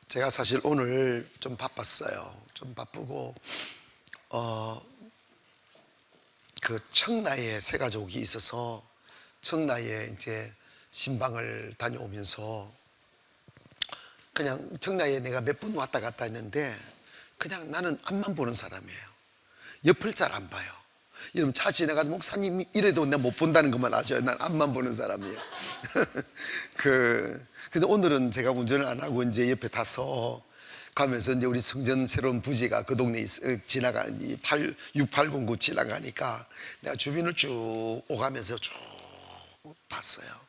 제가 사실 오늘 좀 바빴어요. 좀 바쁘고 그 청라에 새 가족이 있어서 청라에 이제 신방을 다녀오면서 그냥 청라에 내가 몇 번 왔다 갔다 했는데 그냥 나는 앞만 보는 사람이에요. 옆을 잘 안 봐요. 여러분 차 지나가도 목사님 이래도 내가 못 본다는 것만 아셔요. 난 앞만 보는 사람이에요. 근데 오늘은 제가 운전을 안 하고 이제 옆에 타서 가면서 이제 우리 성전 새로운 부지가 그 동네에 지나가는 6809 지나가니까 내가 주변을 쭉 오가면서 쭉 봤어요.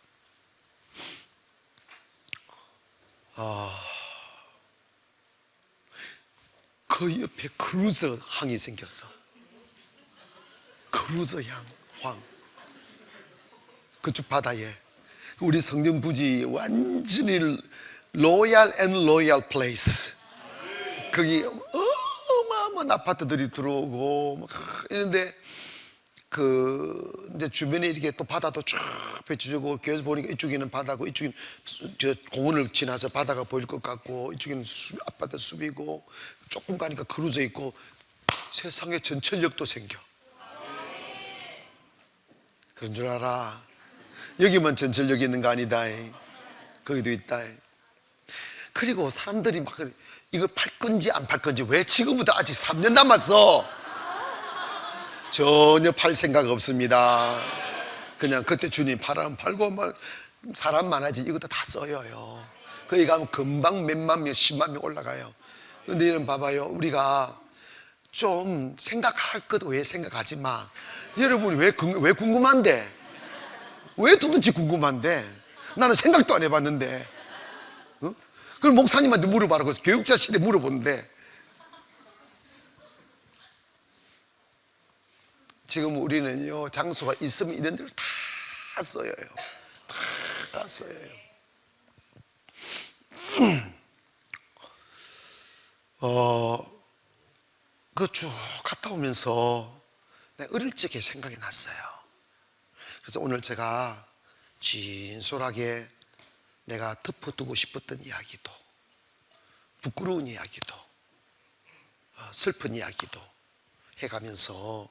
그 옆에 크루저 항이 생겼어. 크루저 황. 그쪽 바다에 우리 성전 부지 완전히 로얄 앤 로얄 플레이스. 거기 어마어마한 아파트들이 들어오고 막 이런데 이제 주변에 이렇게 또 바다도 쫙 펼쳐지고 교회에서 보니까 이쪽에는 바다고 이쪽에는 저 공원을 지나서 바다가 보일 것 같고 이쪽에는 아파트 숲이고 조금 가니까 크루저 있고 세상에 전철역도 생겨. 그런 줄 알아. 여기만 전철역이 있는 거 아니다. 거기도 있다. 그리고 사람들이 막 이거 팔 건지 안 팔 건지, 왜 지금부터 아직 3년 남았어? 전혀 팔 생각 없습니다. 그냥 그때 주님 팔아면 팔고 막 사람 많아지 이것도 다 써요. 거기 가면 금방 몇만 명, 10만 명 올라가요. 근데 이런 봐봐요. 우리가 좀 생각할 것도 왜 생각하지 마. 여러분이 왜 궁금한데? 왜 도대체 궁금한데? 나는 생각도 안 해봤는데. 그럼 목사님한테 물어봐라. 그래서 교육자실에 물어보는데 지금 우리는요 장소가 있으면 이런 데를 다 써요. 다 써요. 그 쭉 갔다 오면서 내가 어릴 적에 생각이 났어요. 그래서 오늘 제가 진솔하게 내가 덮어두고 싶었던 이야기도, 부끄러운 이야기도, 슬픈 이야기도 해가면서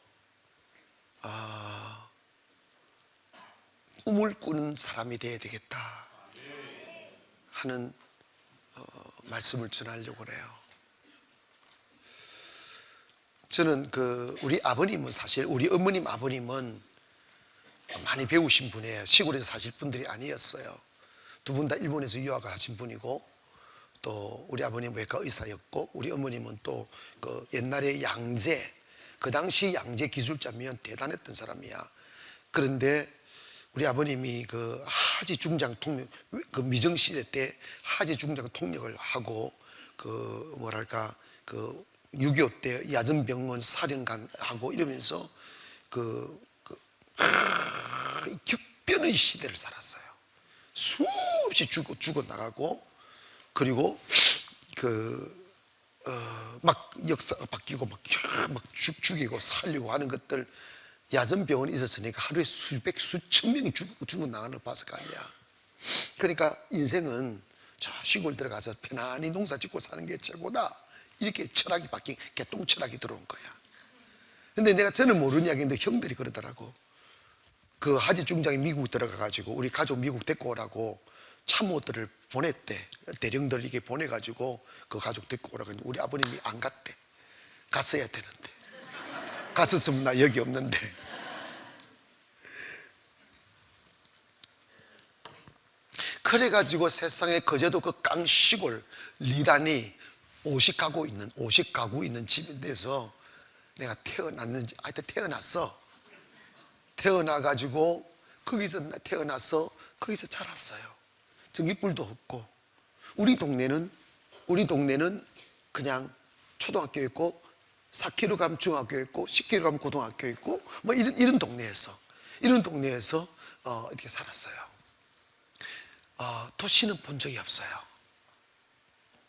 꿈을 꾸는 사람이 되어야 되겠다 하는 말씀을 전하려고 그래요. 저는 우리 아버님은 사실 우리 어머님 아버님은 많이 배우신 분이에요. 시골에서 사실 분들이 아니었어요. 두 분 다 일본에서 유학을 하신 분이고, 또 우리 아버님 외과 의사였고, 우리 어머님은 또 옛날에 양재, 그 당시 양재 기술자면 대단했던 사람이야. 그런데 우리 아버님이 하지 중장 통역, 미정시대 때 하지 중장 통역을 하고 6.25 때 야전병원 사령관 하고 이러면서 격변의 시대를 살았어요. 수없이 죽어 나가고, 그리고 막 역사가 바뀌고 막 죽이고 살리고 하는 것들, 야전병원이 있었으니까 하루에 수천 명이 죽어 나가는 걸 봤을 거 아니야. 그러니까 인생은 저 시골 들어가서 편안히 농사 짓고 사는 게 최고다, 이렇게 철학이 바뀐 개똥 철학이 들어온 거야. 근데 저는 모르는 이야기인데 형들이 그러더라고. 하지 중장이 미국 들어가가지고 우리 가족 미국 데리고 오라고 참모들을 보냈대. 대령들 이게 보내가지고 그 가족 데리고 오라고 했는데 우리 아버님이 안 갔대. 갔어야 되는데. 갔었으면 나 여기 없는데. 그래가지고 세상에 거제도 그 깡시골 리단이 50가구 있는 집인데서 내가 태어났는지, 하여튼 태어났어. 태어나가지고 거기서 태어나서 거기서 자랐어요. 전기불도 없고, 우리 동네는 그냥 초등학교 있고 4km 가면 중학교 있고 10km 가면 고등학교 있고 뭐 이런 동네에서 이렇게 살았어요. 도시는 본 적이 없어요.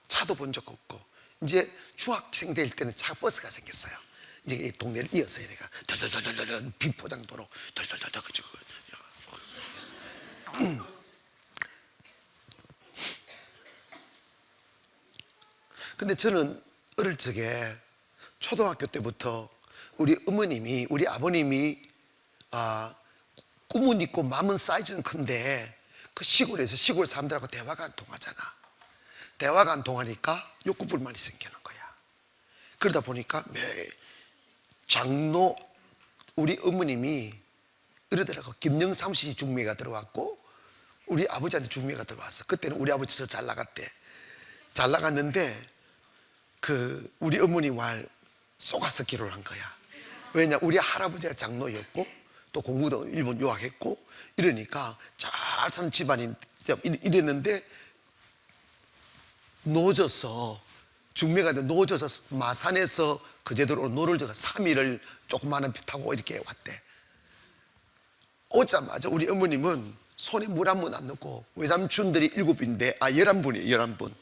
차도 본 적 없고, 이제 중학생 될 때는 버스가 생겼어요. 이제 이 동네를 이어서 내가 덜덜덜덜 비포장도로 덜덜덜덜 그치고 근데 저는 어릴 적에 초등학교 때부터 우리 어머님이, 우리 아버님이 꿈은 있고 마음은 사이즈는 큰데 그 시골에서 시골 사람들하고 대화가 안 통하잖아. 대화가 안 통하니까 욕구불만이 생기는 거야. 그러다 보니까 장로, 우리 어머님이 이러더라고. 김영삼 씨 중매가 들어왔고 우리 아버지한테 중매가 들어왔어. 그때는 우리 아버지 더 잘 나갔대. 잘 나갔는데 그 우리 어머니 말 속아서 기도를 한 거야. 왜냐, 우리 할아버지가 장로였고 또 공부도 일본 유학했고 이러니까 잘 사는 집안인 이랬는데 노져서 중매가 노져서 마산에서 그제대로 노를 져서 3일을 조그마한 배 타고 이렇게 왔대. 오자마자 우리 어머님은 손에 물 한 번 안 넣고 외삼촌들이 7인데 11분이에요. 11분.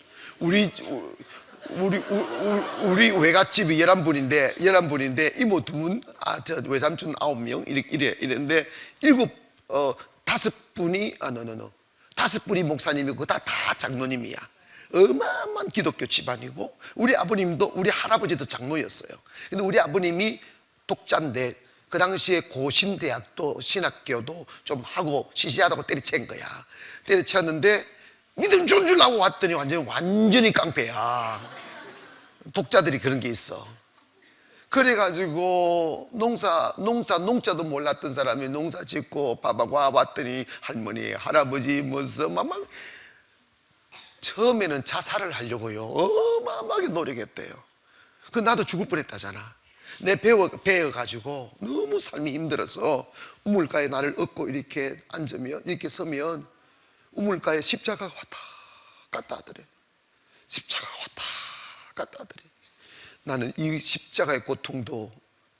우리 외갓집이 11분인데 이모 2분, 저 외삼촌 9명 이랬는데 5분이 목사님이고 다 장로님이야. 어마어마한 기독교 집안이고 우리 아버님도, 우리 할아버지도 장로였어요. 근데 우리 아버님이 독자인데 그 당시에 고신대학도 신학교도 좀 하고 시시하다고 때려친 거야. 때려쳤는데 믿음 준 주려고 왔더니 완전히 깡패야. 독자들이 그런 게 있어. 그래가지고 농자도 몰랐던 사람이 농사 짓고 밥하고 왔더니 할머니 할아버지 무슨 막 처음에는 자살을 하려고요 어마어마하게 노력했대요. 그 나도 죽을 뻔했다잖아. 내 배워가지고 너무 삶이 힘들어서 우물가에 나를 업고 이렇게 앉으면, 이렇게 서면 우물가에 십자가가 왔다 갔다 하더래. 십자가가 왔다 갔다 하더래. 나는 이 십자가의 고통도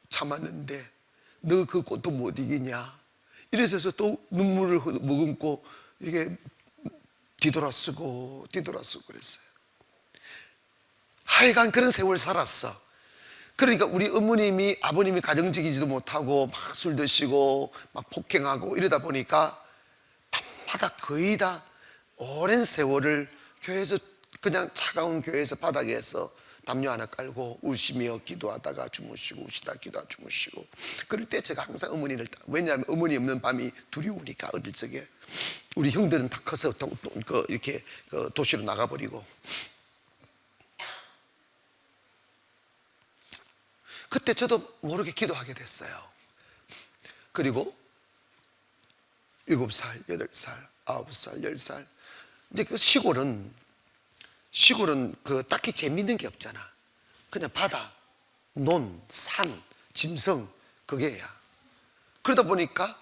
참았는데 너 그 고통 못 이기냐 이래서 또 눈물을 머금고 이게 뒤돌아쓰고 그랬어요. 하여간 그런 세월 살았어. 그러니까 우리 어머님이, 아버님이 가정적이지도 못하고 막 술 드시고 막 폭행하고 이러다 보니까 밤마다 거의 다 오랜 세월을 교회에서, 그냥 차가운 교회에서 바닥에서 담요 하나 깔고 우시며 기도하다가 주무시고, 우시다 기도하다 주무시고. 그럴 때 제가 항상 어머니를, 왜냐하면 어머니 없는 밤이 두려우니까. 어릴 적에 우리 형들은 다 커서 이렇게 도시로 나가버리고. 그때 저도 모르게 기도하게 됐어요. 그리고 7살, 8살, 9살, 10살. 이제 그 시골은 딱히 재밌는 게 없잖아. 그냥 바다, 논, 산, 짐승, 그게야. 그러다 보니까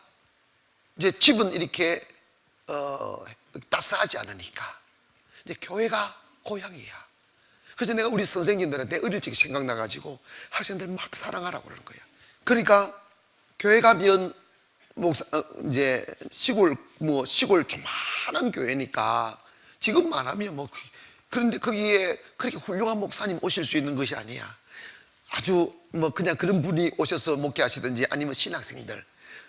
이제 집은 이렇게 따스하지 않으니까 이제 교회가 고향이야. 그래서 내가 우리 선생님들한테 어릴 적에 생각나가지고 학생들 막 사랑하라고 그러는 거야. 그러니까 교회 가면 이제 시골 조그마한 교회니까 지금만 하면 그런데 거기에 그렇게 훌륭한 목사님 오실 수 있는 것이 아니야. 아주 그냥 그런 분이 오셔서 목회하시든지 아니면 신학생들,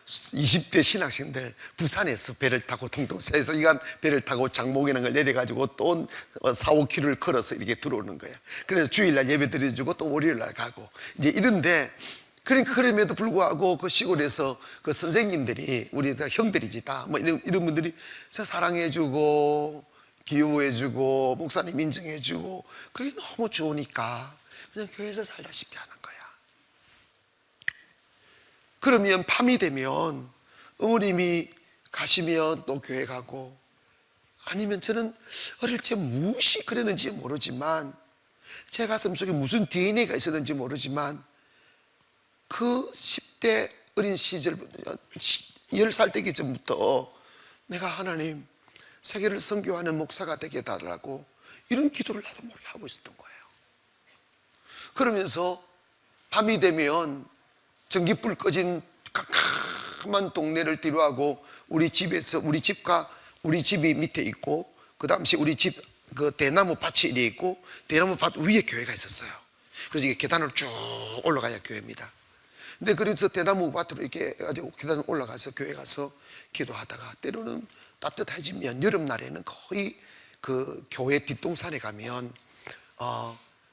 20대 신학생들 부산에서 배를 타고 통통사에서 이간 배를 타고 장목이라는 걸 내려가지고 또 4-5km를 걸어서 이렇게 들어오는 거야. 그래서 주일날 예배 드려주고 또 월요일날 가고 이제 이런데, 그러니까 그럼에도 불구하고 그 시골에서 그 선생님들이, 우리 다 형들이지 다 이런 분들이 사랑해주고 기호해주고 목사님 인정해주고 그게 너무 좋으니까 그냥 교회에서 살다시피 하는 거야. 그러면 밤이 되면 어머님이 가시면 또 교회 가고, 아니면 저는 어릴 때 무엇이 그랬는지 모르지만 제 가슴속에 무슨 DNA가 있었는지 모르지만 그 10대 어린 시절 10살 되기 전부터 내가 하나님 세계를 선교하는 목사가 되게 해달라고 이런 기도를 나도 모르게 하고 있었던 거예요. 그러면서 밤이 되면 전기불 꺼진 캄캄한 동네를 뒤로하고 우리 집이 밑에 있고, 그 당시 우리 집 그 대나무 밭이 이래 있고 대나무 밭 위에 교회가 있었어요. 그래서 이게 계단을 쭉 올라가야 교회입니다. 근데 그래서 대나무 밭으로 이렇게 해가지고 계단을 올라가서 교회 가서 기도하다가 때로는 따뜻해지면 여름날에는 거의 그 교회 뒷동산에 가면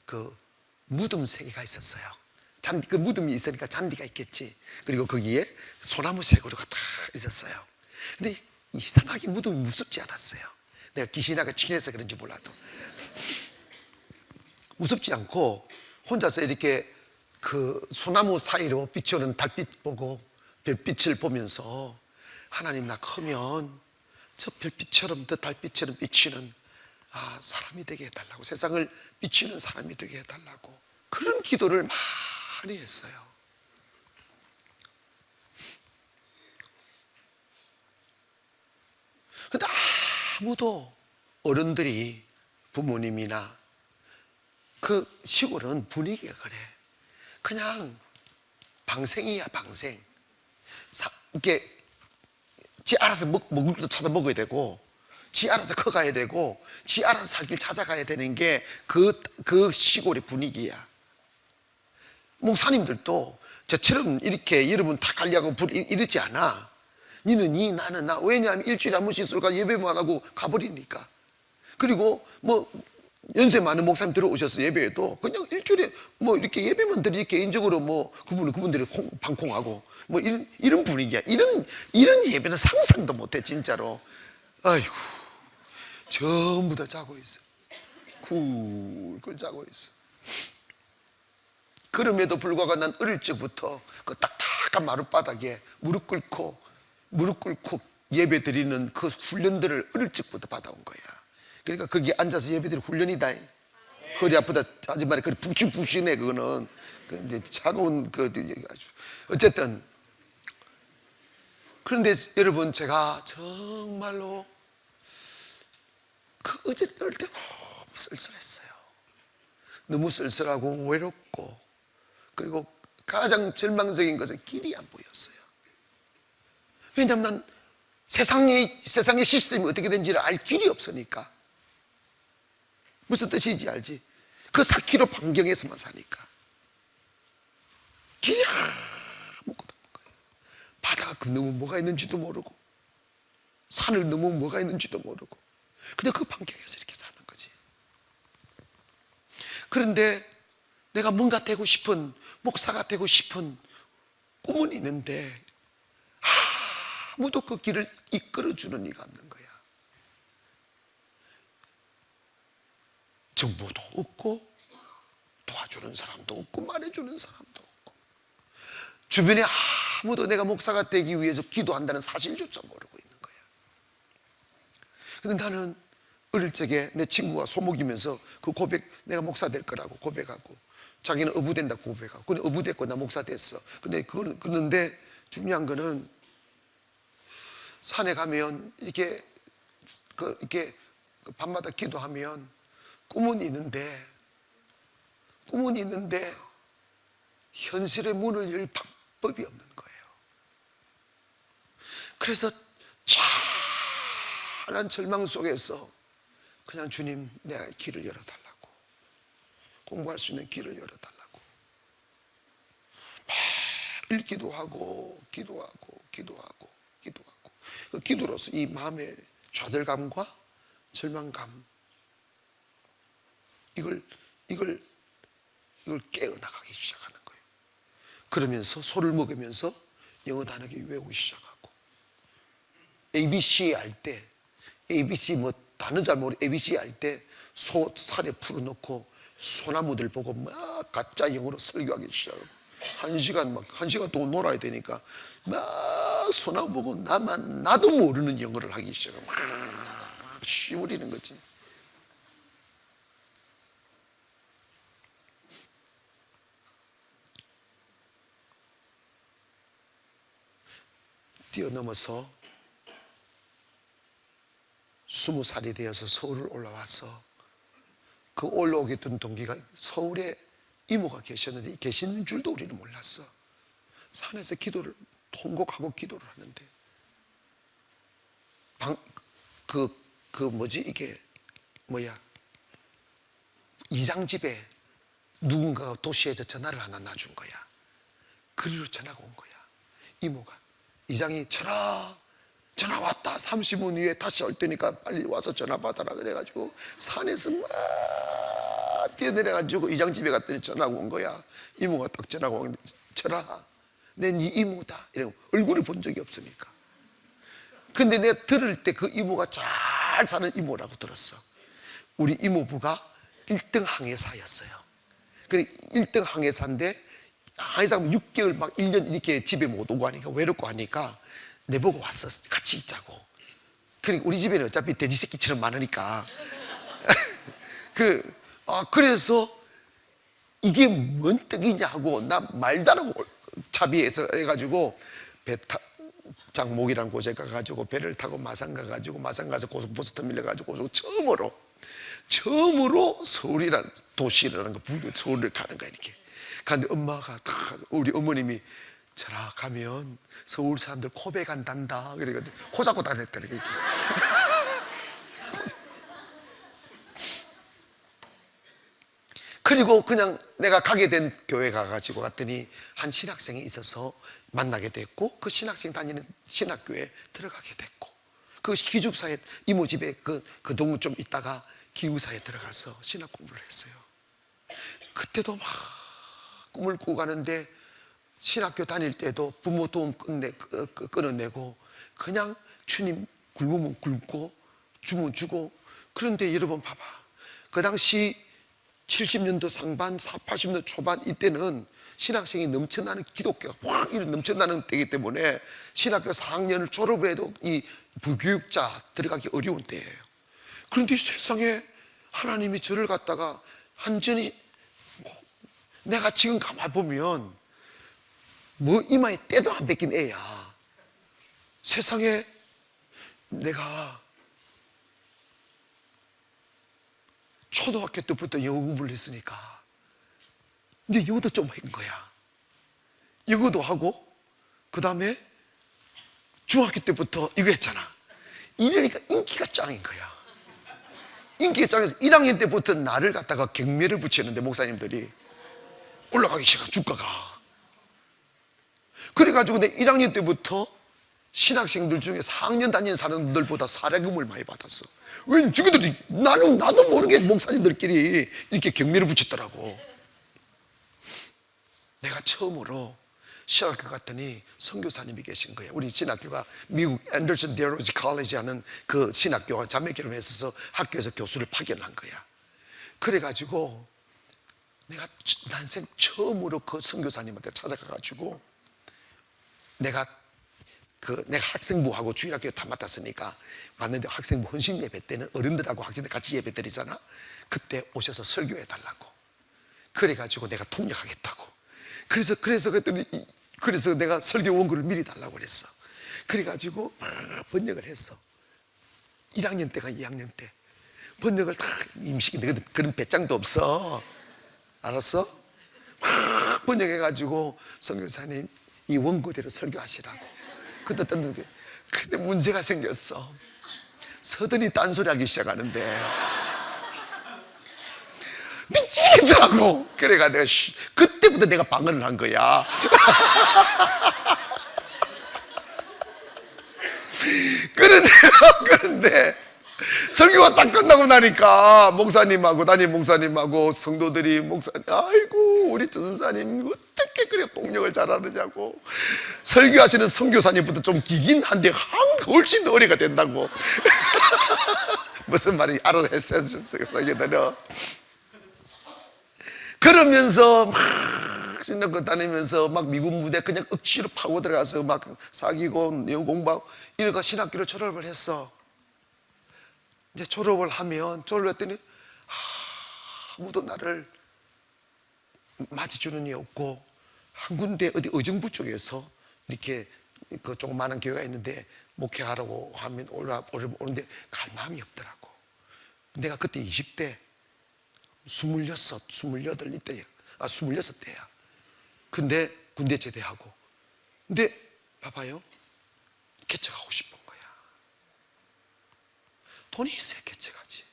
그 무덤 세 개가 있었어요. 잔디, 그 무덤이 있으니까 잔디가 있겠지. 그리고 거기에 소나무 쇠고리가 다 있었어요. 근데 이상하게 무덤이 무섭지 않았어요. 내가 귀신하고 친해서 그런지 몰라도 무섭지 않고 혼자서 이렇게 그 소나무 사이로 비추는 달빛 보고 별빛을 보면서 하나님, 나 크면 저 별빛처럼, 저 달빛처럼 비치는 사람이 되게 해달라고, 세상을 비치는 사람이 되게 해달라고 그런 기도를 많이 했어요. 근데 아무도, 어른들이, 부모님이나 그 시골은 분위기가 그래. 그냥 방생이야, 방생. 이렇게 지 알아서 먹을 것도 찾아 먹어야 되고, 지 알아서 커가야 되고, 지 알아서 살 길 찾아가야 되는 게 그 시골의 분위기야. 목사님들도 저처럼 이렇게 여러분 다 관리하고 이러지 않아. 니는 니, 나는 나. 왜냐하면 일주일에 한 번씩 쏠까 예배만 하고 가버리니까. 그리고 뭐 연세 많은 목사님 들어오셔서 예배에도 그냥 일주일에 뭐 이렇게 예배만 드리, 개인적으로 뭐 그분들이 방콩하고 뭐 이런 분위기야. 이런 예배는 상상도 못해, 진짜로. 아이고, 전부 다 자고 있어. 굴굴 자고 있어. 그럼에도 불구하고 난 어릴 적부터 그 딱딱한 마룻바닥에 무릎 꿇고 예배 드리는 그 훈련들을 어릴 적부터 받아온 거야. 그러니까 거기 앉아서 예배드리는 훈련이다. 허리 아프다 하지 말에, 그래 푹신푹신해. 그거는 이제 차가운 아주. 어쨌든 그런데 여러분, 제가 정말로 그 어제 어릴 때 너무 쓸쓸했어요. 너무 쓸쓸하고 외롭고, 그리고 가장 절망적인 것은 길이 안 보였어요. 왜냐하면 난 세상의 시스템이 어떻게 되는지를 알 길이 없으니까. 무슨 뜻인지 알지? 그 4km 반경에서만 사니까. 길이 아무것도 없는 거예요. 바다가 건너면 뭐가 있는지도 모르고, 산을 넘으면 뭐가 있는지도 모르고, 그냥 그 반경에서 이렇게 사는 거지. 그런데 내가 뭔가 되고 싶은, 목사가 되고 싶은 꿈은 있는데 아무도 그 길을 이끌어주는 이가 없는 거야. 정보도 없고, 도와주는 사람도 없고, 말해주는 사람도 없고, 주변에 아무도 내가 목사가 되기 위해서 기도한다는 사실조차 모르고 있는 거야. 근데 나는 어릴 적에 내 친구가 소목이면서 그 고백, 내가 목사 될 거라고 고백하고, 자기는 어부된다고 고백하고, 근데 어부됐고 나 목사 됐어. 그런데 중요한 거는 산에 가면 이렇게 밤마다 기도하면 꿈은 있는데 현실의 문을 열 방법이 없는 거예요. 그래서 찬란 절망 속에서 그냥 주님, 내 길을 열어달라고, 공부할 수 있는 길을 열어달라고 매일 기도하고 그 기도로서 이 마음의 좌절감과 절망감, 이걸 깨어나가기 시작하는 거예요. 그러면서 소를 먹으면서 영어 단어 외우기 시작하고, ABC 할 때, ABC 뭐 단어 잘 모르, ABC 할 때 소 살에 풀어놓고 소나무들 보고 막 가짜 영어로 설교하기 시작하고, 한 시간 또 놀아야 되니까 막 소나무 보고 나도 모르는 영어를 하기 시작하고 막 쉬우리는 거지. 뛰어넘어서 20살이 되어서 서울을 올라와서, 그 올라오게 된 동기가 서울에 이모가 계셨는데 계시는 줄도 우리는 몰랐어. 산에서 기도를 통곡하고 기도를 하는데 이게 뭐야, 이장집에 누군가가 도시에서 전화를 하나 놔준 거야. 그리로 전화가 온 거야. 이모가, 이장이 전화 왔다, 30분 후에 다시 올 테니까 빨리 와서 전화 받아라 그래가지고 산에서 막 뛰어내려가지고 이장집에 갔더니 전화가 온 거야. 이모가 딱 전화가 오는데, 철아, 내 네 이모다. 이러고 얼굴을 본 적이 없으니까. 근데 내가 들을 때 그 이모가 잘 사는 이모라고 들었어. 우리 이모부가 1등 항해사였어요. 그래 1등 항해사인데 항해사면 6개월 막 1년 이렇게 집에 못 오고 하니까 외롭고 하니까 내보고 왔어. 같이 있자고. 그러니까 우리 집에는 어차피 돼지 새끼처럼 많으니까 그래서 이게 뭔 떡이냐 하고 나 말도 안 하고 차비해서 해가지고 장목이라는 곳에 가가지고 배를 타고 마산 가가지고 마산 가서 고속버스 터미널 가가지고 처음으로 서울이라는 도시라는 거 서울을 가는 거야 이렇게. 근데 엄마가 우리 어머님이 저라 가면 서울 사람들 고백한단다 그래가지고 코 잡고 다녔다는 거야. 그리고 그냥 내가 가게 된 교회 가가지고 갔더니 한 신학생이 있어서 만나게 됐고 그 신학생 다니는 신학교에 들어가게 됐고 그 기숙사에 이모 집에 그 동무 좀 있다가 기숙사에 들어가서 신학 공부를 했어요. 그때도 막 꿈을 꾸고 가는데 신학교 다닐 때도 부모 도움 끊어내고 그냥 주님 굶으면 굶고 주면 주고. 그런데 여러분 봐봐, 그 당시 70년도 상반, 80년도 초반 이때는 신학생이 넘쳐나는 기독교가 확 넘쳐나는 때이기 때문에 신학교 4학년을 졸업해도 이 부교육자 들어가기 어려운 때예요. 그런데 세상에 하나님이 저를 갖다가 완전히 내가 지금 가만 보면 뭐 이마에 때도 안 뺏긴 애야. 세상에 내가 초등학교 때부터 영어 공부를 했으니까 이제 영어도 좀 한 거야. 영어도 하고 그 다음에 중학교 때부터 이거 했잖아. 이러니까 인기가 짱인 거야. 인기가 짱해서 1학년 때부터 나를 갖다가 경매를 붙였는데 목사님들이 올라가기 시작한 주가가. 그래가지고 내 1학년 때부터 신학생들 중에 4학년 다니는 사람들보다 사례금을 많이 받았어. 왜냐면 저기들이 나도 모르게 목사님들끼리 이렇게 경매를 붙였더라고. 내가 처음으로 신학교 갔더니 선교사님이 계신 거예요. 우리 신학교가 미국 앤더슨 디어로지 칼리지 하는 그 신학교가 자매결혼을 했어서 학교에서 교수를 파견한 거야. 그래가지고 내가 난생 처음으로 그 선교사님한테 찾아가가지고 내가 학생부하고 주일학교 다 맡았으니까 왔는데 학생부 헌신 예배 때는 어른들하고 학생들 같이 예배 드리잖아. 그때 오셔서 설교해 달라고. 그래가지고 내가 통역하겠다고. 그래서 내가 설교 원고를 미리 달라고 그랬어. 그래가지고 번역을 했어. 1학년 때가 2학년 때 번역을 다 임시인데 그런 배짱도 없어. 알았어? 막 번역해가지고 선교사님 이 원고대로 설교하시라고. 근데 문제가 생겼어. 서든이 딴소리하기 시작하는데 미치겠더라고. 그래가 내가 그때부터 내가 방언을 한 거야. 그런데 설교가 딱 끝나고 나니까 목사님하고 담임 목사님하고 성도들이 아이고 우리 전사님 어떻게 그래 통역을 잘하느냐고. 설교하시는 선교사님부터 좀 기긴 한데 훨씬 어리가 된다고. 무슨 말인지 알아듣겠어요. 설교들은 그러면서 막 신학교 다니면서 막 미국 무대 그냥 억지로 파고 들어가서 막 사귀고 영어 공부하고 이러고 신학교를 졸업을 했어. 이제 졸업을 했더니 아무도 나를 맞이주는 이 없고 한 군데 어디 의정부 쪽에서 이렇게 그 조그마한 교회가 있는데 목회하라고 하면 오는데 갈 마음이 없더라고. 내가 그때 20대 26, 28 이때야. 26대야. 근데 군대 제대하고. 근데 봐봐요. 개척하고 싶은 거야. 돈이 있어야 개척하지.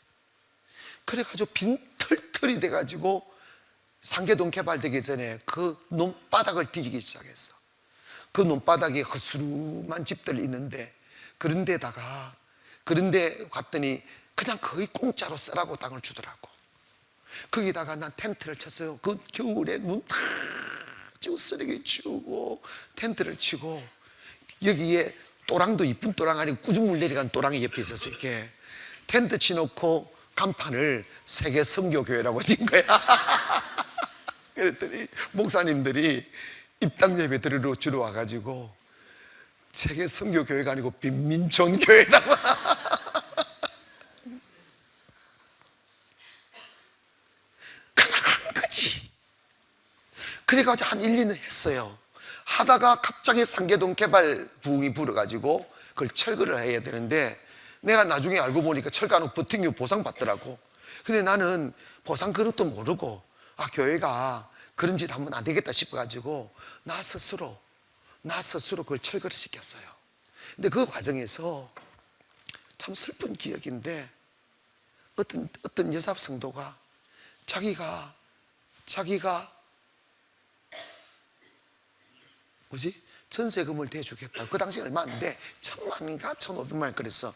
그래가지고 빈털털이 돼가지고 상계동 개발되기 전에 그 논바닥을 뒤지기 시작했어. 그 논바닥에 허스름한 집들이 있는데 그런데 갔더니 그냥 거의 공짜로 쓰라고 땅을 주더라고. 거기다가 난 텐트를 쳤어요. 그 겨울에 눈 다 치고 쓰레기 치우고 텐트를 치고, 여기에 또랑도 이쁜 또랑 아니고 꾸중물 내려간 또랑이 옆에 있었어. 이렇게 텐트 치놓고 간판을 세계 선교교회라고 진 거야. 그랬더니 목사님들이 입당 예배 들으러 주러 와가지고 세계 선교교회가 아니고 빈민촌교회라고. 그냥 한 거지. 그래가지고 한 1, 2년 했어요. 하다가 갑자기 상계동 개발 부흥이 불어가지고 그걸 철거를 해야 되는데, 내가 나중에 알고 보니까 철거하는 버팅유 보상 받더라고. 근데 나는 보상 그것도 모르고, 교회가 그런 짓 하면 안 되겠다 싶어가지고 나 스스로 그걸 철거를 시켰어요. 근데 그 과정에서 참 슬픈 기억인데, 어떤 여자 성도가 자기가 전세금을 대주겠다. 그 당시 얼마 안 돼. 1,000만인가 1,500만 그랬어.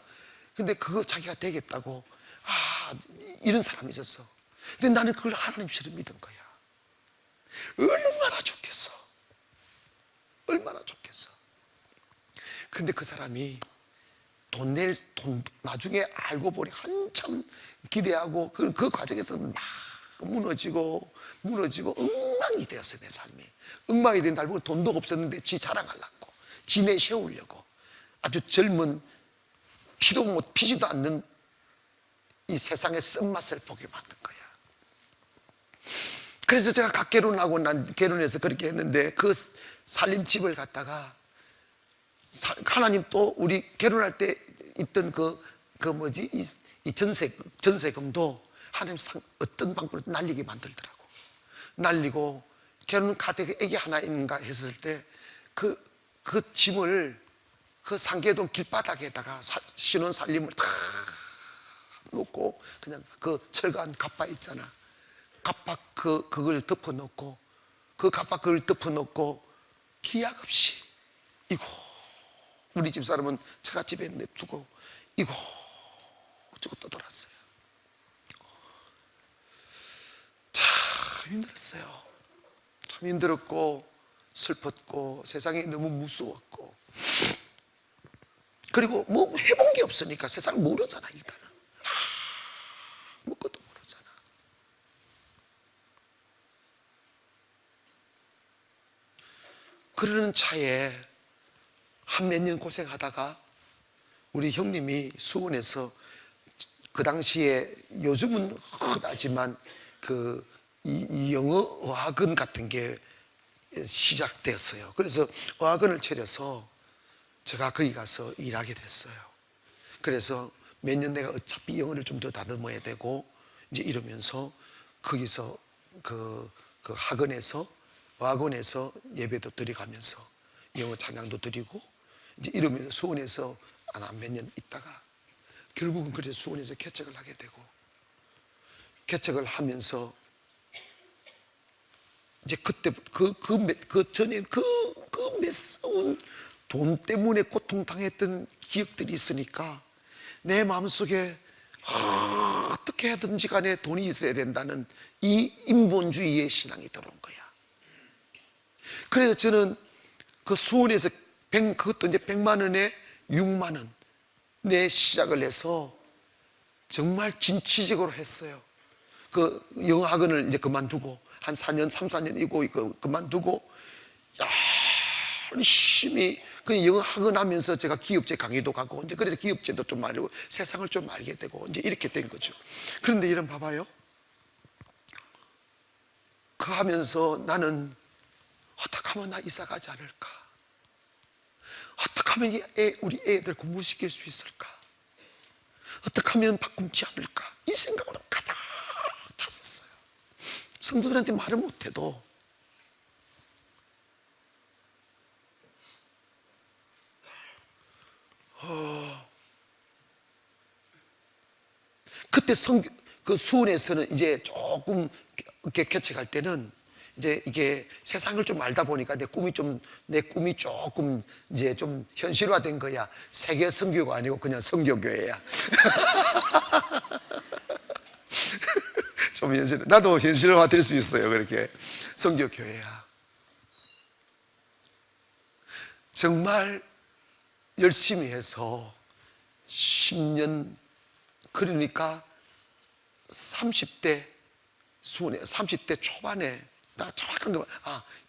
근데 그거 자기가 되겠다고, 이런 사람이 있었어. 근데 나는 그걸 하나님처럼 믿은 거야. 얼마나 좋겠어. 얼마나 좋겠어. 근데 그 사람이 돈 나중에 알고 보니 한참 기대하고 그 과정에서 막 무너지고 엉망이 되었어요. 내 삶이 엉망이 된 날 보고, 돈도 없었는데 지 자랑하려고, 지 내세우려고 아주 젊은 피지도 않는 이 세상의 쓴맛을 보게 만든 거야. 그래서 제가 각 결혼하고 난 결혼해서 그렇게 했는데, 그 살림집을 갖다가 하나님 또 우리 결혼할 때 있던 이 전세금도 하나님 어떤 방법으로 날리게 만들더라고. 날리고 결혼 가택에 애기 하나 있는가 했을 때 그 짐을 그 상계동 길바닥에다가 신혼 살림을 다 놓고, 그냥 그 철간 갑바 있잖아. 갑바 그걸 덮어놓고, 기약 없이 이고, 우리 집 사람은 처갓집에 냅두고 이고 저거 떠돌았어요. 참 힘들었어요. 참 힘들었고 슬펐고 세상이 너무 무서웠고, 그리고 뭐 해본 게 없으니까 세상을 모르잖아. 일단은 아무것도 모르잖아. 그러는 차에 한 몇 년 고생하다가 우리 형님이 수원에서, 그 당시에 요즘은 흔하지만 이 영어 어학원 같은 게 시작되었어요. 그래서 어학원을 차려서 제가 거기 가서 일하게 됐어요. 그래서 몇 년 내가 어차피 영어를 좀 더 다듬어야 되고 이제 이러면서 거기서 그 학원에서, 어학원에서 예배도 드려가면서 영어 찬양도 드리고 이제 이러면서 수원에서 몇 년 있다가 결국은 그래서 수원에서 개척을 하게 되고, 개척을 하면서 이제 그때 그 전에 그 매서운 돈 때문에 고통당했던 기억들이 있으니까 내 마음속에 어떻게 하든지 간에 돈이 있어야 된다는 이 인본주의의 신앙이 들어온 거야. 그래서 저는 그 수원에서 그것도 이제 100만 원에 6만 원 내 시작을 해서 정말 진취적으로 했어요. 그 영어 학원을 이제 그만두고 한 3, 4년 이거 그만두고 열심히 그 영어 학원 하면서 제가 기업체 강의도 가고, 이제 그래서 기업체도 좀 알고 세상을 좀 알게 되고 이제 이렇게 된 거죠. 그런데 이런 봐봐요. 그 하면서 나는 어떻게 하면 나 이사 가지 않을까? 어떻게 하면 우리 애들 공부시킬 수 있을까? 어떻게 하면 바꿈지 않을까? 이 생각으로 가득 찼었어요. 성도들한테 말을 못해도 그때 그 수원에서는 이제 조금 이렇게 개척할 때는 이제 이게 세상을 좀 알다 보니까 내 꿈이 조금 이제 좀 현실화된 거야. 세계 선교가 아니고 그냥 선교교회야. 좀 현실, 나도 현실화 될 수 있어요. 그렇게 성교교회야. 정말 열심히 해서 10년, 그러니까 30대 30대 초반에, 나 정확한 거,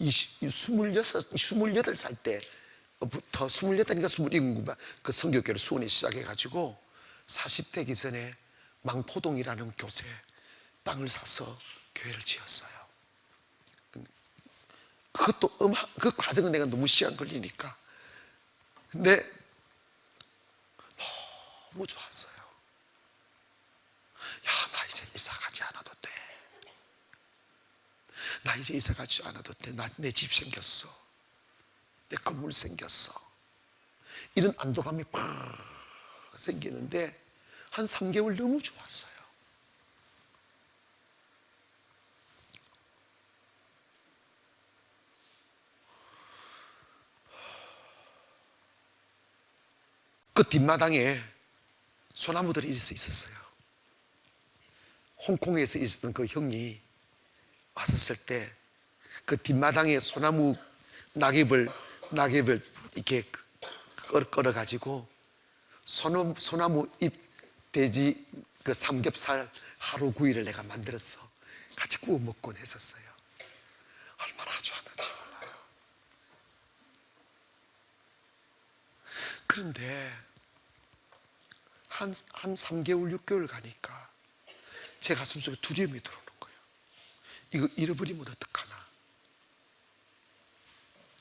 28살 때부터, 28인가 27인가 그 성교교회를 수원에 시작해가지고 40대 기선에 망포동이라는 곳에 땅을 사서 교회를 지었어요. 그것도 그 과정은 내가 너무 시간 걸리니까. 근데 너무 좋았어요. 야, 나 이제 이사 가지 않아도 돼. 나 이제 이사 가지 않아도 돼. 내 집 생겼어. 내 건물 생겼어. 이런 안도감이 팍 생기는데 한 3개월 너무 좋았어요. 그 뒷마당에 소나무들이 있었어요. 홍콩에서 있었던 그 형이 왔었을 때 그 뒷마당에 소나무 낙엽을 이렇게 걸어가지고 소나무 잎 돼지 그 삼겹살 하루 구이를 내가 만들어서 같이 구워 먹곤 했었어요. 얼마나 좋았는지 몰라요. 그런데 한 3개월, 6개월 가니까 제 가슴 속에 두려움이 들어오는 거예요. 이거 잃어버리면 어떡하나.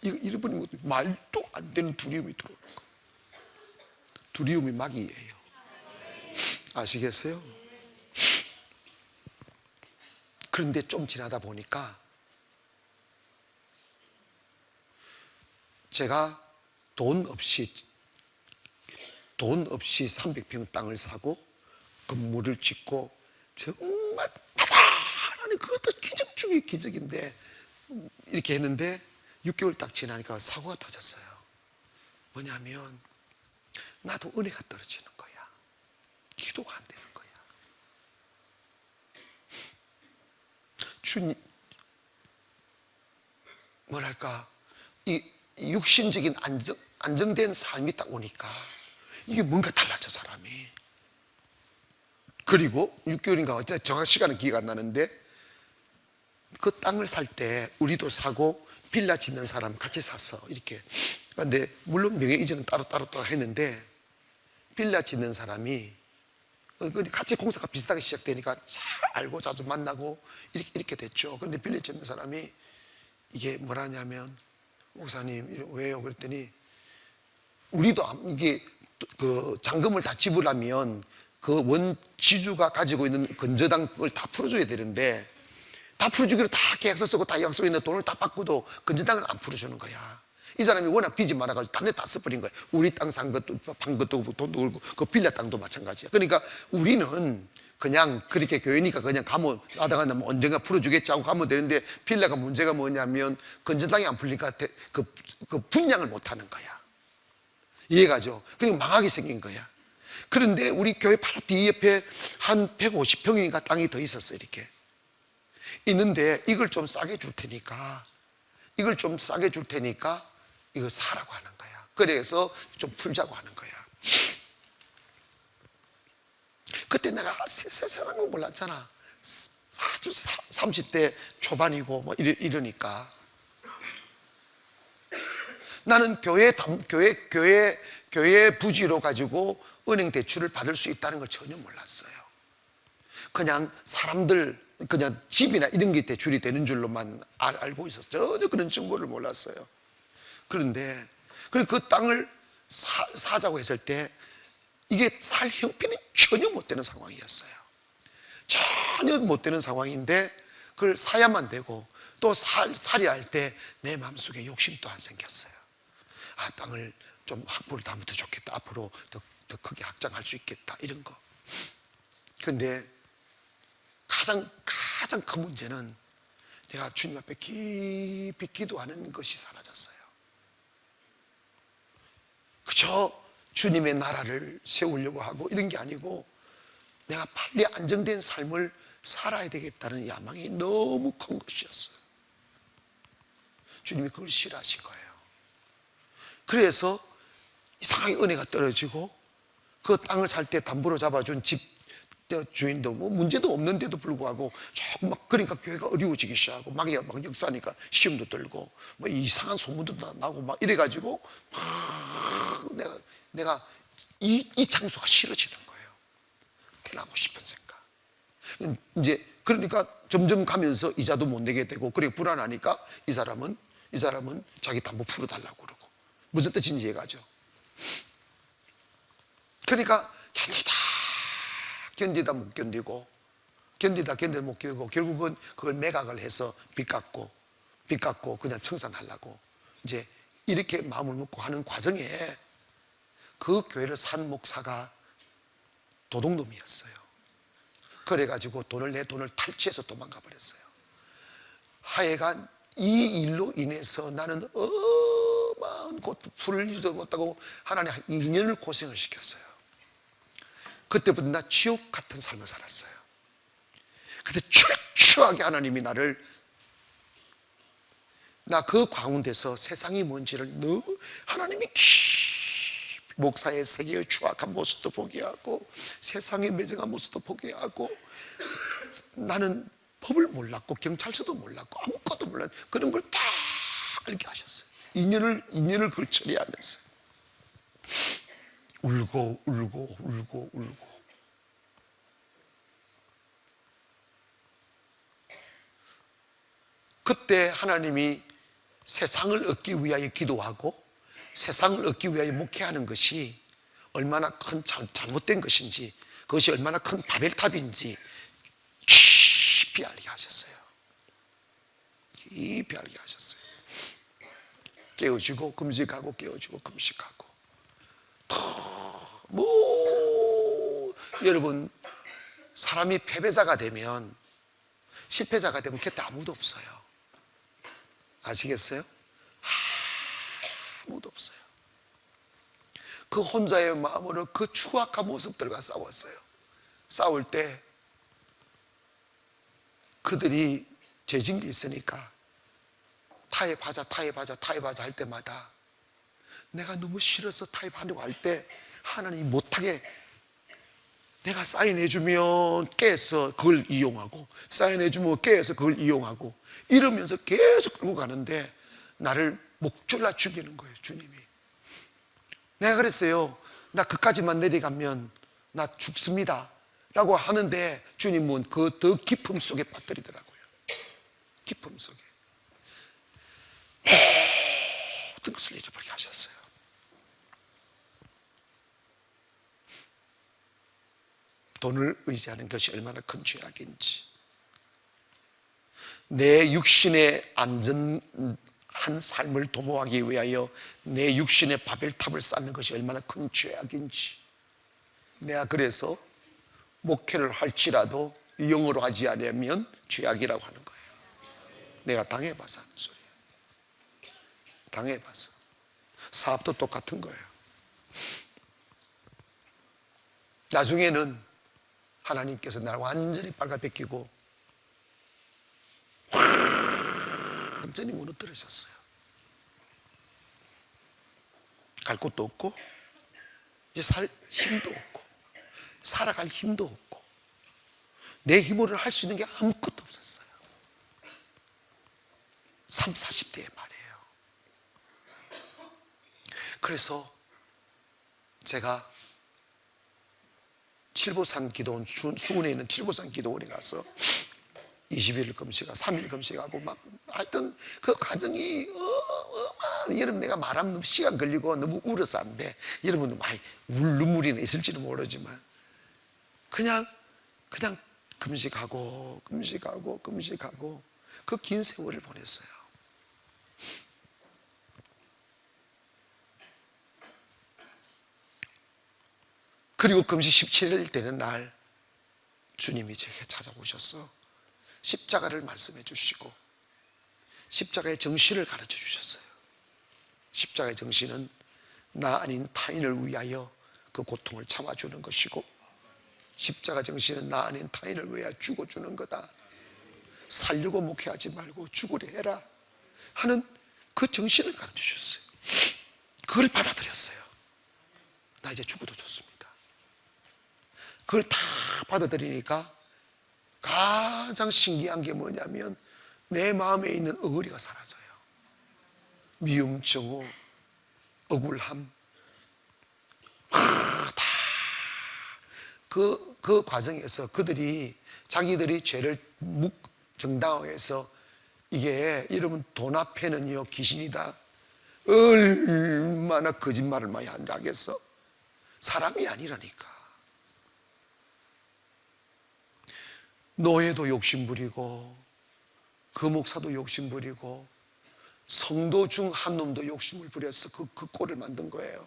이거 잃어버리면 말도 안 되는 두려움이 들어오는 거예요. 두려움이 막이에요. 아시겠어요? 그런데 좀 지나다 보니까 제가 돈 없이 300평 땅을 사고 건물을 짓고 정말 바다라는 그것도 기적 중의 기적인데 이렇게 했는데 6개월 딱 지나니까 사고가 터졌어요. 뭐냐면 나도 은혜가 떨어지는 거야. 기도가 안 되는 거야. 주님, 뭐랄까, 이 육신적인 안정된 삶이 딱 오니까 이게 뭔가 달라져, 사람이. 그리고 6개월인가 어째 정확 시간은 기억 안 나는데 그 땅을 살 때 우리도 사고 빌라 짓는 사람 같이 샀어, 이렇게. 근데 물론 명예 이전은 따로 했는데 빌라 짓는 사람이 같이 공사가 비슷하게 시작되니까 잘 알고 자주 만나고 이렇게 됐죠. 근데 빌라 짓는 사람이 이게 뭐라냐면, 목사님 왜요? 그랬더니 우리도 이게 그 잔금을 다 지불하면 그 원 지주가 가지고 있는 건저당 그걸 다 풀어줘야 되는데 다 풀어주기로 다 계약서 쓰고 다 약속에 있는 돈을 다 받고도 건저당을 안 풀어주는 거야. 이 사람이 워낙 빚이 많아가지고 딴 데 다 써버린 거야. 우리 땅 산 것도 판 것도 돈도 벌고 그 빌라 땅도 마찬가지야. 그러니까 우리는 그냥 그렇게 교회니까 그냥 가면 하다가 뭐 언젠가 풀어주겠지 하고 가면 되는데 빌라가 문제가 뭐냐면 건저당이 안 풀리니까 그 분양을 못 하는 거야. 이해가죠? 그러니까 망하게 생긴 거야. 그런데 우리 교회 바로 뒤 옆에 한 150평인가 땅이 더 있었어, 이렇게. 있는데 이걸 좀 싸게 줄 테니까 이거 사라고 하는 거야. 그래서 좀 풀자고 하는 거야. 그때 내가 세상을 몰랐잖아. 아주 30대 초반이고 뭐 이러니까 나는 교회 부지로 가지고 은행 대출을 받을 수 있다는 걸 전혀 몰랐어요. 그냥 사람들 그냥 집이나 이런 게 대출이 되는 줄로만 알고 있었어요. 전혀 그런 정보를 몰랐어요. 그런데 그 땅을 사자고 했을 때 이게 살 형편이 전혀 못 되는 상황이었어요. 전혀 못 되는 상황인데 그걸 사야만 되고 또 살이 할 때 내 마음속에 욕심 또한 생겼어요. 땅을 좀 확보를 더 하면 더 좋겠다. 앞으로 더 크게 확장할 수 있겠다. 이런 거. 근데 가장 큰 문제는 내가 주님 앞에 깊이 기도하는 것이 사라졌어요. 그저 주님의 나라를 세우려고 하고 이런 게 아니고 내가 빨리 안정된 삶을 살아야 되겠다는 야망이 너무 큰 것이었어요. 주님이 그걸 싫어하신 거예요. 그래서 이상하게 은혜가 떨어지고, 그 땅을 살 때 담보로 잡아준 집 주인도 뭐 문제도 없는데도 불구하고 조금 막, 그러니까 교회가 어려워지기 시작하고 막 역사하니까 시험도 들고 뭐 이상한 소문도 나고 막 이래가지고 막 내가 이 장소가 싫어지는 거예요. 떠나고 싶은 생각. 이제 그러니까 점점 가면서 이자도 못 내게 되고, 그래 불안하니까 이 사람은 자기 담보 풀어달라고 그러고. 무슨 뜻인지 이해가죠? 그러니까 견디다 못 견디고, 견디다 못 견디고, 결국은 그걸 매각을 해서 빚 갚고 그냥 청산하려고 이제 이렇게 마음을 먹고 하는 과정에 그 교회를 산 목사가 도둑놈이었어요. 그래가지고 내 돈을 탈취해서 도망가 버렸어요. 하여간 이 일로 인해서 나는 어마어마한 풀을 주지도 못하고 하나님 한 2년을 고생을 시켰어요. 그때부터 나 지옥 같은 삶을 살았어요. 근데 추하게 하나님이 나 그 가운데서 세상이 뭔지를 하나님이 목사의 세계의 추악한 모습도 보게 하고 세상의 매정한 모습도 보게 하고, 나는 법을 몰랐고 경찰서도 몰랐고 아무것도 몰랐, 그런 걸 다 알게 하셨어요. 2년을 그걸 처리하면서 울고. 그때 하나님이 세상을 얻기 위하여 기도하고 세상을 얻기 위하여 목회하는 것이 얼마나 큰 잘못된 것인지, 그것이 얼마나 큰 바벨탑인지 깊이 알게 하셨어요. 깊이 알게 하셨어요. 깨어지고 금식하고 깨어지고 금식하고. 여러분, 사람이 패배자가 되면, 실패자가 되면 곁에 아무도 없어요. 아시겠어요? 아무도 없어요. 그 혼자의 마음으로 그 추악한 모습들과 싸웠어요. 싸울 때 그들이 죄진 게 있으니까 타협하자 할 때마다 내가 너무 싫어서 타협하려고 할 때 하나님이 못하게, 내가 사인해주면 깨서 그걸 이용하고 사인해주면 깨서 그걸 이용하고 이러면서 계속 끌고 가는데 나를 목졸라 죽이는 거예요. 주님이. 내가 그랬어요. 나 그까지만 내려가면 나 죽습니다 라고 하는데 주님은 그 더 깊음 속에 빠뜨리더라고요. 깊음 속에 모든 것을 잊어버리게 하셨어요. 돈을 의지하는 것이 얼마나 큰 죄악인지, 내 육신의 안전한 삶을 도모하기 위하여 내 육신의 바벨탑을 쌓는 것이 얼마나 큰 죄악인지. 내가 그래서 목회를 할지라도 영어로 하지 않으면 죄악이라고 하는 거예요. 내가 당해봐서 하는 소리예요. 당해봐서. 사업도 똑같은 거예요. 나중에는 하나님께서 나를 완전히 빨아벗기고 완전히 무너뜨리셨어요. 갈 곳도 없고 이제 살 힘도 없고 살아갈 힘도 없고 내 힘으로 할 수 있는 게 아무것도 없었어요. 30, 40대의 말이에요. 그래서 제가 칠보산 기도원, 수원에 있는 칠보산 기도원에 가서 20일 금식하고 3일 금식하고 막 하여튼 그 과정이 여러분, 내가 말하면 시간 걸리고 너무 울어서 안 돼. 여러분도 많이 눈물이 있을지는 모르지만 그냥 금식하고 그 긴 세월을 보냈어요. 그리고 금식 17일 되는 날 주님이 제게 찾아오셔서 십자가를 말씀해 주시고 십자가의 정신을 가르쳐 주셨어요. 십자가의 정신은 나 아닌 타인을 위하여 그 고통을 참아주는 것이고 십자가 정신은 나 아닌 타인을 위하여 죽어주는 거다. 살려고 목회하지 말고 죽으려 해라 하는 그 정신을 가르쳐주셨어요. 그걸 받아들였어요. 나 이제 죽어도 좋습니다. 그걸 다 받아들이니까 가장 신기한 게 뭐냐면 내 마음에 있는 어거리가 사라져요. 미움, 정오, 억울함, 다 그 과정에서 그들이 자기들이 죄를 정당화해서 이게 여러분 돈 앞에는요 귀신이다 얼마나 거짓말을 많이 한다겠어. 사람이 아니라니까. 노예도 욕심부리고 그 목사도 욕심부리고 성도 중 한 놈도 욕심을 부려서 그 꼴을 만든 거예요.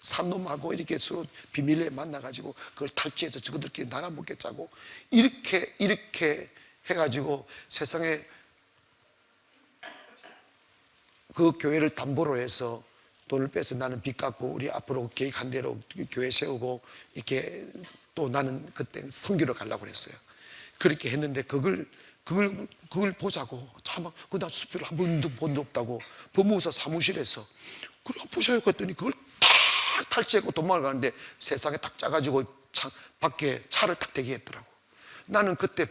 산 놈하고 이렇게 서로 비밀리에 만나가지고 그걸 탈취해서 저거들끼리 나눠먹겠자고 이렇게 해가지고 세상에 그 교회를 담보로 해서 돈을 빼서 나는 빚 갚고 우리 앞으로 계획한 대로 교회 세우고 이렇게 또 나는 그때 선교를 가려고 그랬어요. 그렇게 했는데 그걸 보자고 참 나 수표를 한 번도 본 적 없다고 법무사 사무실에서 그걸 보셔요 했더니 그걸 탁 탈취하고 도망을 가는데 세상에 딱 짜가지고 밖에 차를 딱 대기했더라고. 나는 그때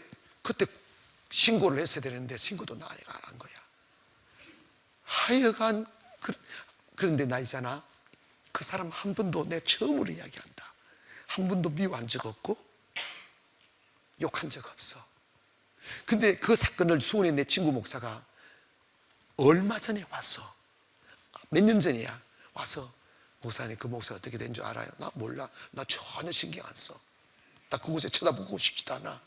신고를 했어야 되는데 신고도 나 안 한 거야. 하여간 그런데 나 있잖아, 그 사람 한 번도 내 처음으로 이야기한다. 한 번도 미워한 적 없고 욕한 적 없어. 근데 그 사건을 수원에 내 친구 목사가 얼마 전에 왔어. 몇 년 전이야. 와서 목사님 그 목사 어떻게 된 줄 알아요? 나 몰라. 나 전혀 신경 안 써. 나 그곳에 쳐다보고 싶지도 않아.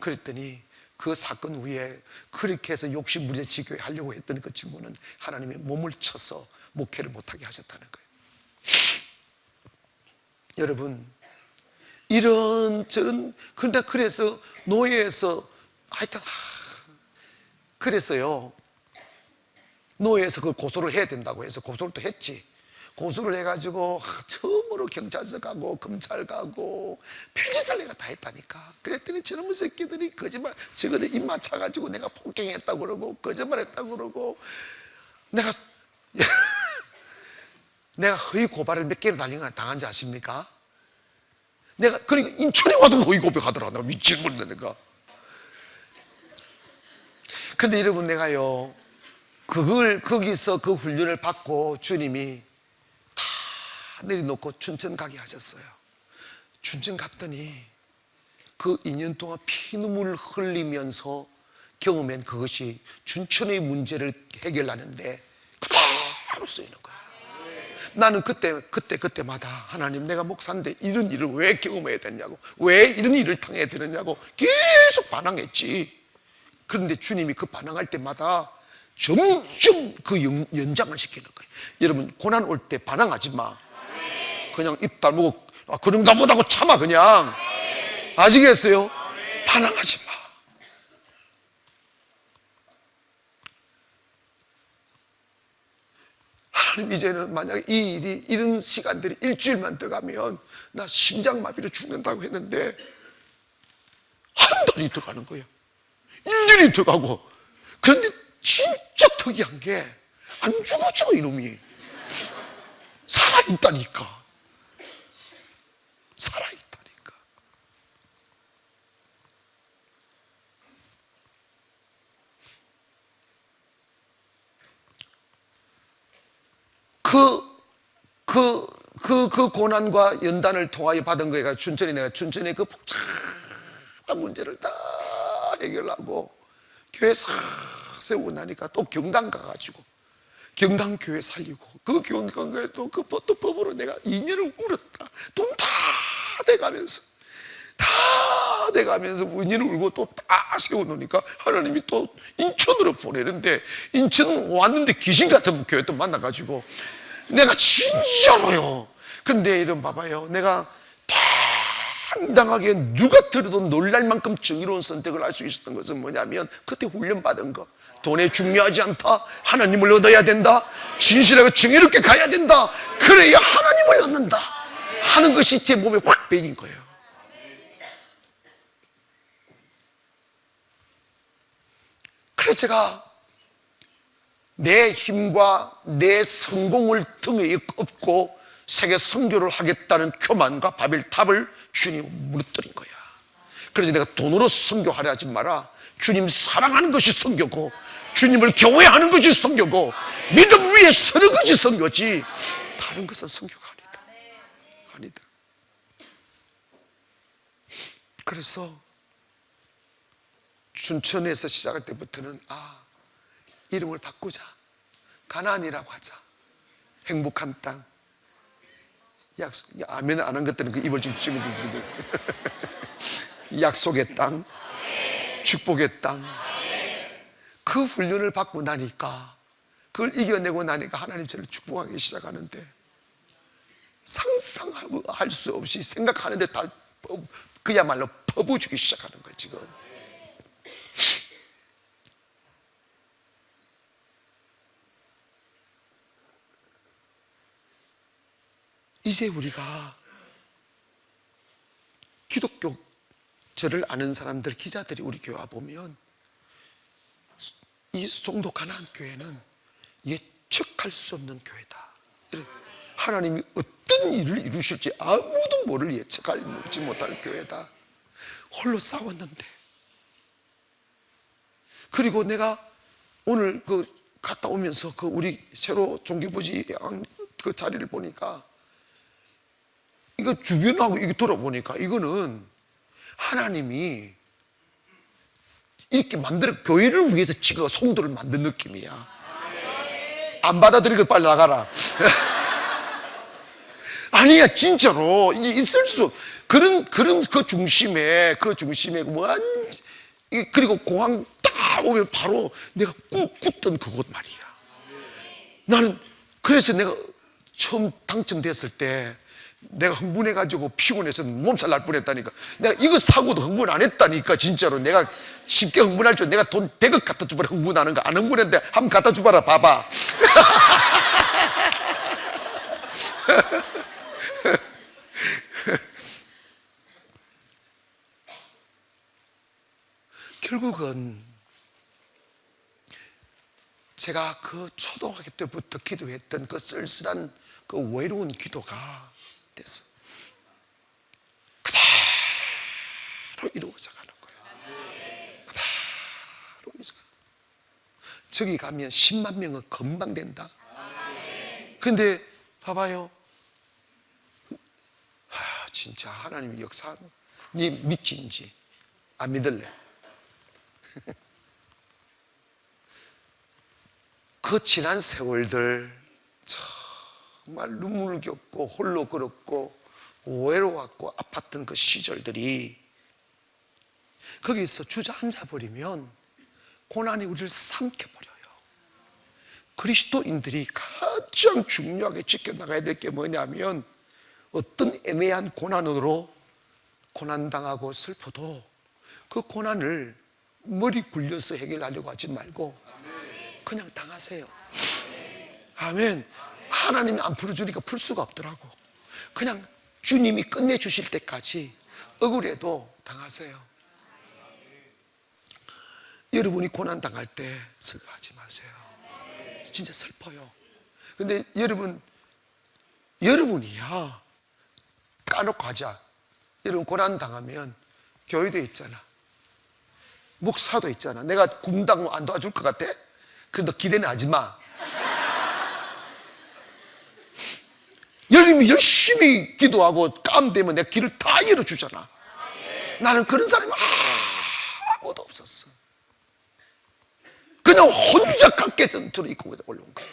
그랬더니 그 사건 후에 그렇게 해서 욕심부려 지교회 하려고 했던 그 친구는 하나님의 몸을 쳐서 목회를 못하게 하셨다는 거예요. 여러분 이런저런 그런데 그래서 노예에서 하여튼 그래서요 노예에서 그걸 고소를 해야 된다고 해서 고소를 또 했지. 고소를 해가지고 처음으로 경찰서 가고 검찰 가고 별짓을 내가 다 했다니까. 그랬더니 저놈의 새끼들이 거짓말 저거들 입 맞춰가지고 내가 폭행했다고 그러고 거짓말했다고 그러고 내가 허위 고발을 몇 개를 당한지 아십니까? 내가 그러니까 인천에 와도 허위 고백하더라. 내가 미친놈이네 내가. 근데 여러분 내가요 그걸 거기서 그 훈련을 받고 주님이 다 내려놓고 춘천 가게 하셨어요. 춘천 갔더니 그 2년 동안 피눈물을 흘리면서 경험한 그것이 춘천의 문제를 해결하는데 그대로 쓰이는 거예요. 나는 그때마다 하나님 내가 목사인데 이런 일을 왜 경험해야 되냐고, 왜 이런 일을 당해야 되느냐고 계속 반항했지. 그런데 주님이 그 반항할 때마다 점점 그 연장을 시키는 거예요. 여러분 고난 올 때 반항하지 마. 그냥 입 다물고 그런가 보다고 참아. 그냥 아시겠어요? 반항하지 마. 하나님 이제는 만약에 이 일이 이런 시간들이 일주일만 더 가면 나 심장마비로 죽는다고 했는데 한 달이 더 가는 거예요. 1년이 더 가고. 그런데 진짜 특이한 게 안 죽어져 이놈이. 살아있다니까. 살아있다니까. 그 고난과 연단을 통하여 받은 거가 내가 춘천에 그 복잡한 문제를 다 해결하고 교회 싹 세우고 나니까 또 경당 가가지고 경당교회 살리고 그 경당교회 또 그 법으로 내가 2년을 울었다. 돈 다 돼가면서 2년을 울고 또 다 세워놓으니까 하나님이 또 인천으로 보내는데 인천 왔는데 귀신 같은 교회 또 만나가지고 내가 진짜로요. 그런데 이런 봐봐요. 내가 당당하게 누가 들어도 놀랄 만큼 정의로운 선택을 할 수 있었던 것은 뭐냐면 그때 훈련받은 거. 돈에 중요하지 않다. 하나님을 얻어야 된다. 진실하고 정의롭게 가야 된다. 그래야 하나님을 얻는다 하는 것이 제 몸에 확 배긴 거예요. 그래서 제가 내 힘과 내 성공을 등에 업고 세계 선교를 하겠다는 교만과 바벨탑을 주님 무너뜨린 거야. 그래서 내가 돈으로 선교하려 하지 마라. 주님 사랑하는 것이 선교고, 주님을 교회하는 것이 선교고, 믿음 위에 서는 것이 선교지 다른 것은 선교가 아니다. 아니다. 그래서 춘천에서 시작할 때부터는 이름을 바꾸자. 가나안이라고 하자. 행복한 땅. 약속, 아멘 안 한 것들은 그 입을 좀 주시면 되는데. 약속의 땅, 축복의 땅. 그 훈련을 받고 나니까, 그걸 이겨내고 나니까 하나님 저를 축복하기 시작하는데, 상상할 수 없이 생각하는데 다 그야말로 퍼부어주기 시작하는 거예요 지금. 이제 우리가 기독교 저를 아는 사람들, 기자들이 우리 교회 와보면 이 송도 가나안 교회는 예측할 수 없는 교회다. 하나님이 어떤 일을 이루실지 아무도 모를 예측하지 못할 교회다. 홀로 싸웠는데, 그리고 내가 오늘 갔다 오면서 우리 새로 종교부지 그 자리를 보니까, 이거 주변하고 이거 돌아보니까 이거는 하나님이 이렇게 교회를 위해서 지가 송도를 만든 느낌이야. 안 받아들이고 빨리 나가라. 아니야, 진짜로. 이게 있을 수, 그런 그 중심에 그리고 공항 딱 오면 바로 내가 꿈꿨던 그곳 말이야. 나는 그래서 내가 처음 당첨됐을 때 내가 흥분해가지고 피곤해서 몸살 날 뻔했다니까. 내가 이거 사고도 흥분 안 했다니까. 진짜로 내가 쉽게 흥분할 줄, 내가 돈 100억 갖다 주봐라 흥분하는 거 안 흥분했는데 한번 갖다 주봐라 봐봐. 결국은 제가 그 초등학교 때부터 기도했던 그 쓸쓸한 그 외로운 기도가 됐어. 그대로 이루어져 가는 거야. 그대로 이루어져 가는 거야. 저기 가면 10만 명은 금방 된다. 근데 봐봐요. 진짜 하나님의 역사, 네 믿지인지 안 믿을래? 그 지난 세월들 정말 눈물겹고 홀로 걸었고 외로웠고 아팠던 그 시절들이, 거기서 주저앉아 버리면 고난이 우리를 삼켜버려요. 그리스도인들이 가장 중요하게 지켜나가야 될 게 뭐냐면, 어떤 애매한 고난으로 고난당하고 슬퍼도 그 고난을 머리 굴려서 해결하려고 하지 말고 그냥 당하세요. 아멘. 하나님이 안 풀어주니까 풀 수가 없더라고. 그냥 주님이 끝내주실 때까지 억울해도 당하세요. 여러분이 고난당할 때 슬퍼하지 마세요. 진짜 슬퍼요. 근데 여러분이야 까놓고 하자. 여러분 고난당하면 교회도 있잖아, 목사도 있잖아. 내가 굶다고 안 도와줄 것 같아? 그래도 기대는 하지 마. 여러분이 열심히 기도하고 깜되면 내가 길을 다 열어주잖아. 나는 그런 사람이 아무도 없었어. 그냥 혼자 각계 전투를 이끌고 올라온 거야.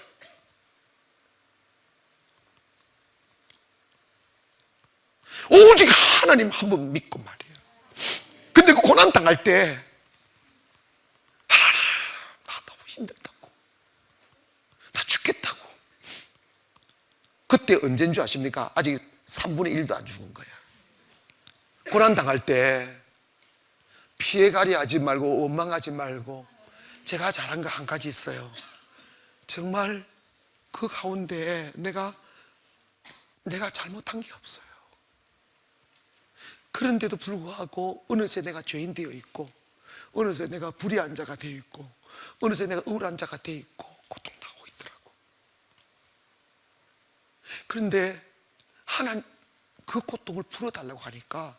오직 하나님 한 분 믿고 말이야. 근데 그 고난 당할 때 하나님, 나 너무 힘들다고, 나 죽겠다고. 그때 언제인 줄 아십니까? 아직 3분의 1도 안 죽은 거야. 고난 당할 때 피해가리 하지 말고 원망하지 말고, 제가 잘한 거 한 가지 있어요. 정말 그 가운데 내가 잘못한 게 없어요. 그런데도 불구하고 어느새 내가 죄인 되어 있고, 어느새 내가 불의한 자가 되어 있고, 어느새 내가 우울한 자가 돼 있고 고통당하고 있더라고. 그런데 하나님 그 고통을 풀어달라고 하니까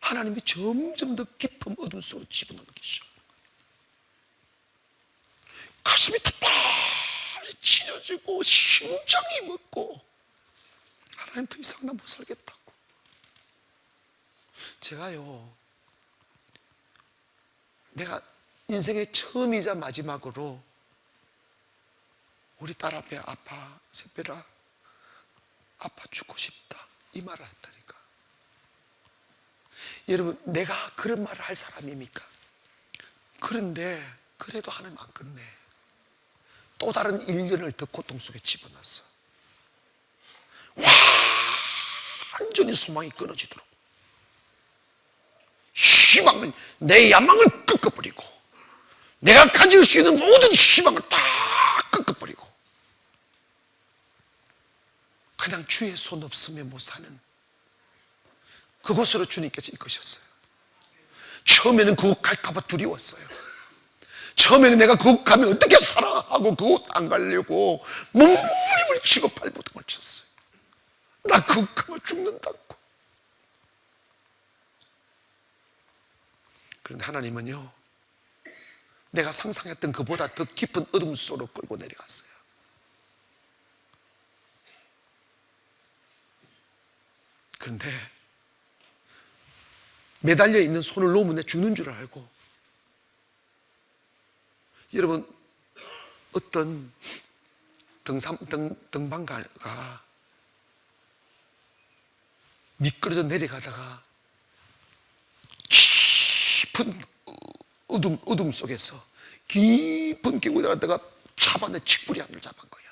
하나님이 점점 더 깊은 어둠 속으로 집어넣기 시작하는 거예요. 가슴이 답답히 찢어지고 심장이 멎고 하나님 더 이상 나 못 살겠다고. 제가요, 내가 인생의 처음이자 마지막으로 우리 딸 앞에 아파, 새별아, 아파 죽고 싶다 이 말을 했다니까. 여러분, 내가 그런 말을 할 사람입니까? 그런데 그래도 하나님 안 끝내. 또 다른 1년을 더 고통 속에 집어넣었어. 완전히 소망이 끊어지도록 희망을, 내 야망을 꺾어버리고 내가 가질 수 있는 모든 희망을 다 꺾어버리고 그냥 주의 손 없으면 못 사는 그곳으로 주님께서 이끄셨어요. 처음에는 그곳 갈까 봐 두려웠어요. 처음에는 내가 그곳 가면 어떻게 살아 하고 그곳 안 가려고 몸부림을 치고 발버둥을 쳤어요. 나 그곳 가면 죽는다고. 그런데 하나님은요, 내가 상상했던 그보다 더 깊은 어둠 속으로 끌고 내려갔어요. 그런데 매달려 있는 손을 놓으면 내 죽는 줄 알고, 여러분, 어떤 등반가가 미끄러져 내려가다가 깊은 어둠 속에서 깊은 계곡에 들어갔다가 차반에 칡뿌리 하나를 잡은 거야.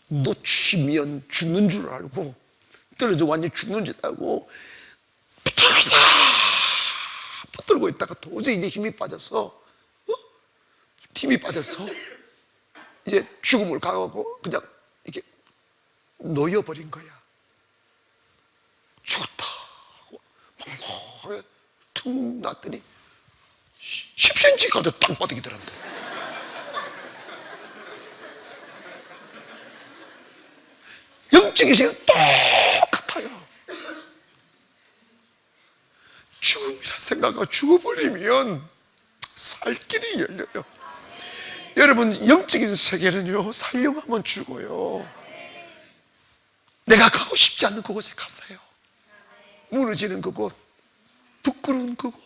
놓치면 죽는 줄 알고, 떨어져 완전히 죽는 줄 알고 붙들고 있다가 도저히 이제 힘이 빠져서 이제 죽음을 강하고 그냥 이렇게 놓여버린 거야. 죽었다 하고 멍멍하게 툭 놨더니 10cm 가도 땅바닥이 들었는데, 영적인 세계는 똑같아요. 죽음이라 생각하고 죽어버리면 살 길이 열려요. 여러분, 영적인 세계는요, 살려고 하면 죽어요. 내가 가고 싶지 않는 그곳에 갔어요. 무너지는 그곳, 부끄러운 그곳.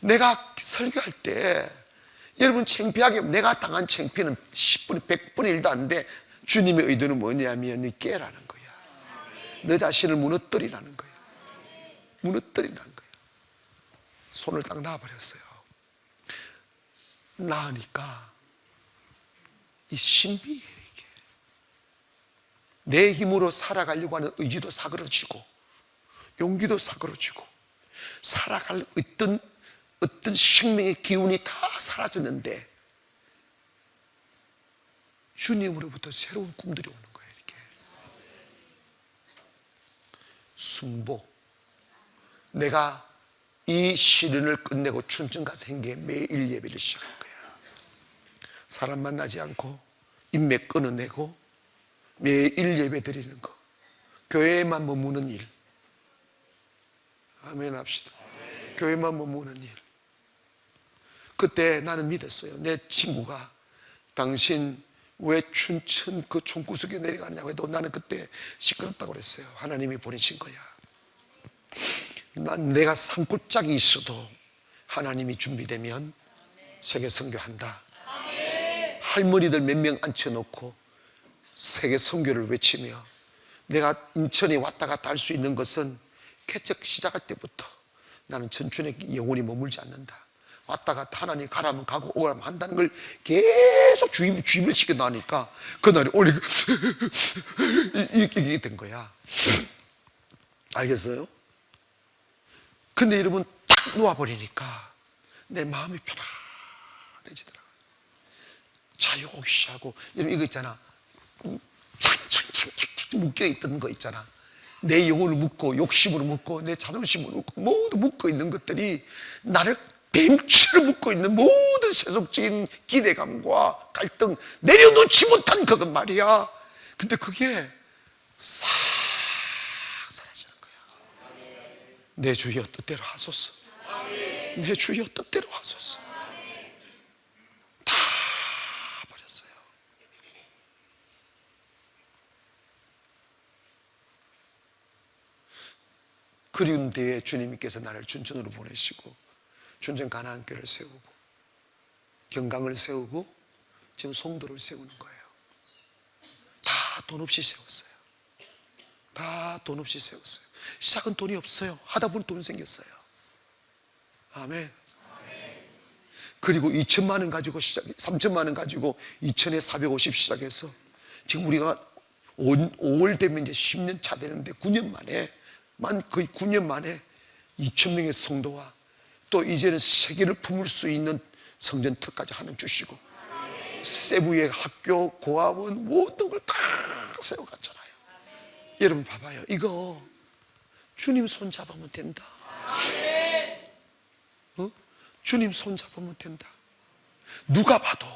내가 설교할 때 여러분, 창피하게 내가 당한 창피는 10분의 100분의 1도 안 돼. 주님의 의도는 뭐냐면 너 깨라는 거야. 너 자신을 무너뜨리라는 거야. 무너뜨리라는 거야. 손을 딱 놔버렸어요. 나으니까 이 신비해. 이게 내 힘으로 살아가려고 하는 의지도 사그러지고 용기도 사그러지고 살아갈 어떤 생명의 기운이 다 사라졌는데 주님으로부터 새로운 꿈들이 오는 거예요. 이렇게 순복. 내가 이 시련을 끝내고 춘천 가서 행기에 매일 예배를 시작한 거야. 사람 만나지 않고 인맥 끊어내고 매일 예배 드리는 거, 교회에만 머무는 일. 아멘 합시다. 교회만 머무는 일. 그때 나는 믿었어요. 내 친구가 당신 왜 춘천 그 총구석에 내려가느냐고 해도 나는 그때 시끄럽다고 그랬어요. 하나님이 보내신 거야. 난 내가 산골짜기 있어도 하나님이 준비되면 세계 선교한다. 할머니들 몇 명 앉혀놓고 세계 선교를 외치며 내가 인천에 왔다 갔다 할 수 있는 것은 개척 시작할 때부터 나는 전춘에 영원히 머물지 않는다. 왔다 갔다 하나님 가라면 가고 오라면 한다는 걸 계속 주입을 시켜놓으니까 그날이 오늘 이렇게 된 거야. 알겠어요? 근데 여러분, 딱 놓아버리니까 내 마음이 편안해지더라고요. 자유가 오기 시작하고, 여러분 이거 있잖아, 창창창창 묶여있던 거 있잖아. 내 영혼을 묶고 욕심으로 묶고 내 자존심으로 묶고 모두 묶어있는 것들이 나를 뱀처럼 묶고 있는 모든 세속적인 기대감과 갈등, 내려놓지 못한 그것 말이야. 근데 그게 싹 사라지는 거야. 내 주여 뜻대로 하소서. 내 주여 뜻대로 하소서. 다 버렸어요. 그리운 데에 주님께서 나를 춘천으로 보내시고 춘천 가나안 교회를 세우고 경강을 세우고 지금 송도를 세우는 거예요. 다 돈 없이 세웠어요. 다 돈 없이 세웠어요. 시작은 돈이 없어요. 하다 보니 돈 생겼어요. 아멘. 그리고 2천만 원 가지고 3천만 원 가지고 2천에 450 시작해서 지금 우리가 5월 되면 이제 10년 차 되는데 9년 만에 거의 9년 만에 2천 명의 성도와 또 이제는 세계를 품을 수 있는 성전터까지 하나님 주시고 세부의 학교, 고아원 모든 걸 다 세워갔잖아요. 여러분 봐봐요. 이거 주님 손 잡으면 된다. 주님 손 잡으면 된다. 누가 봐도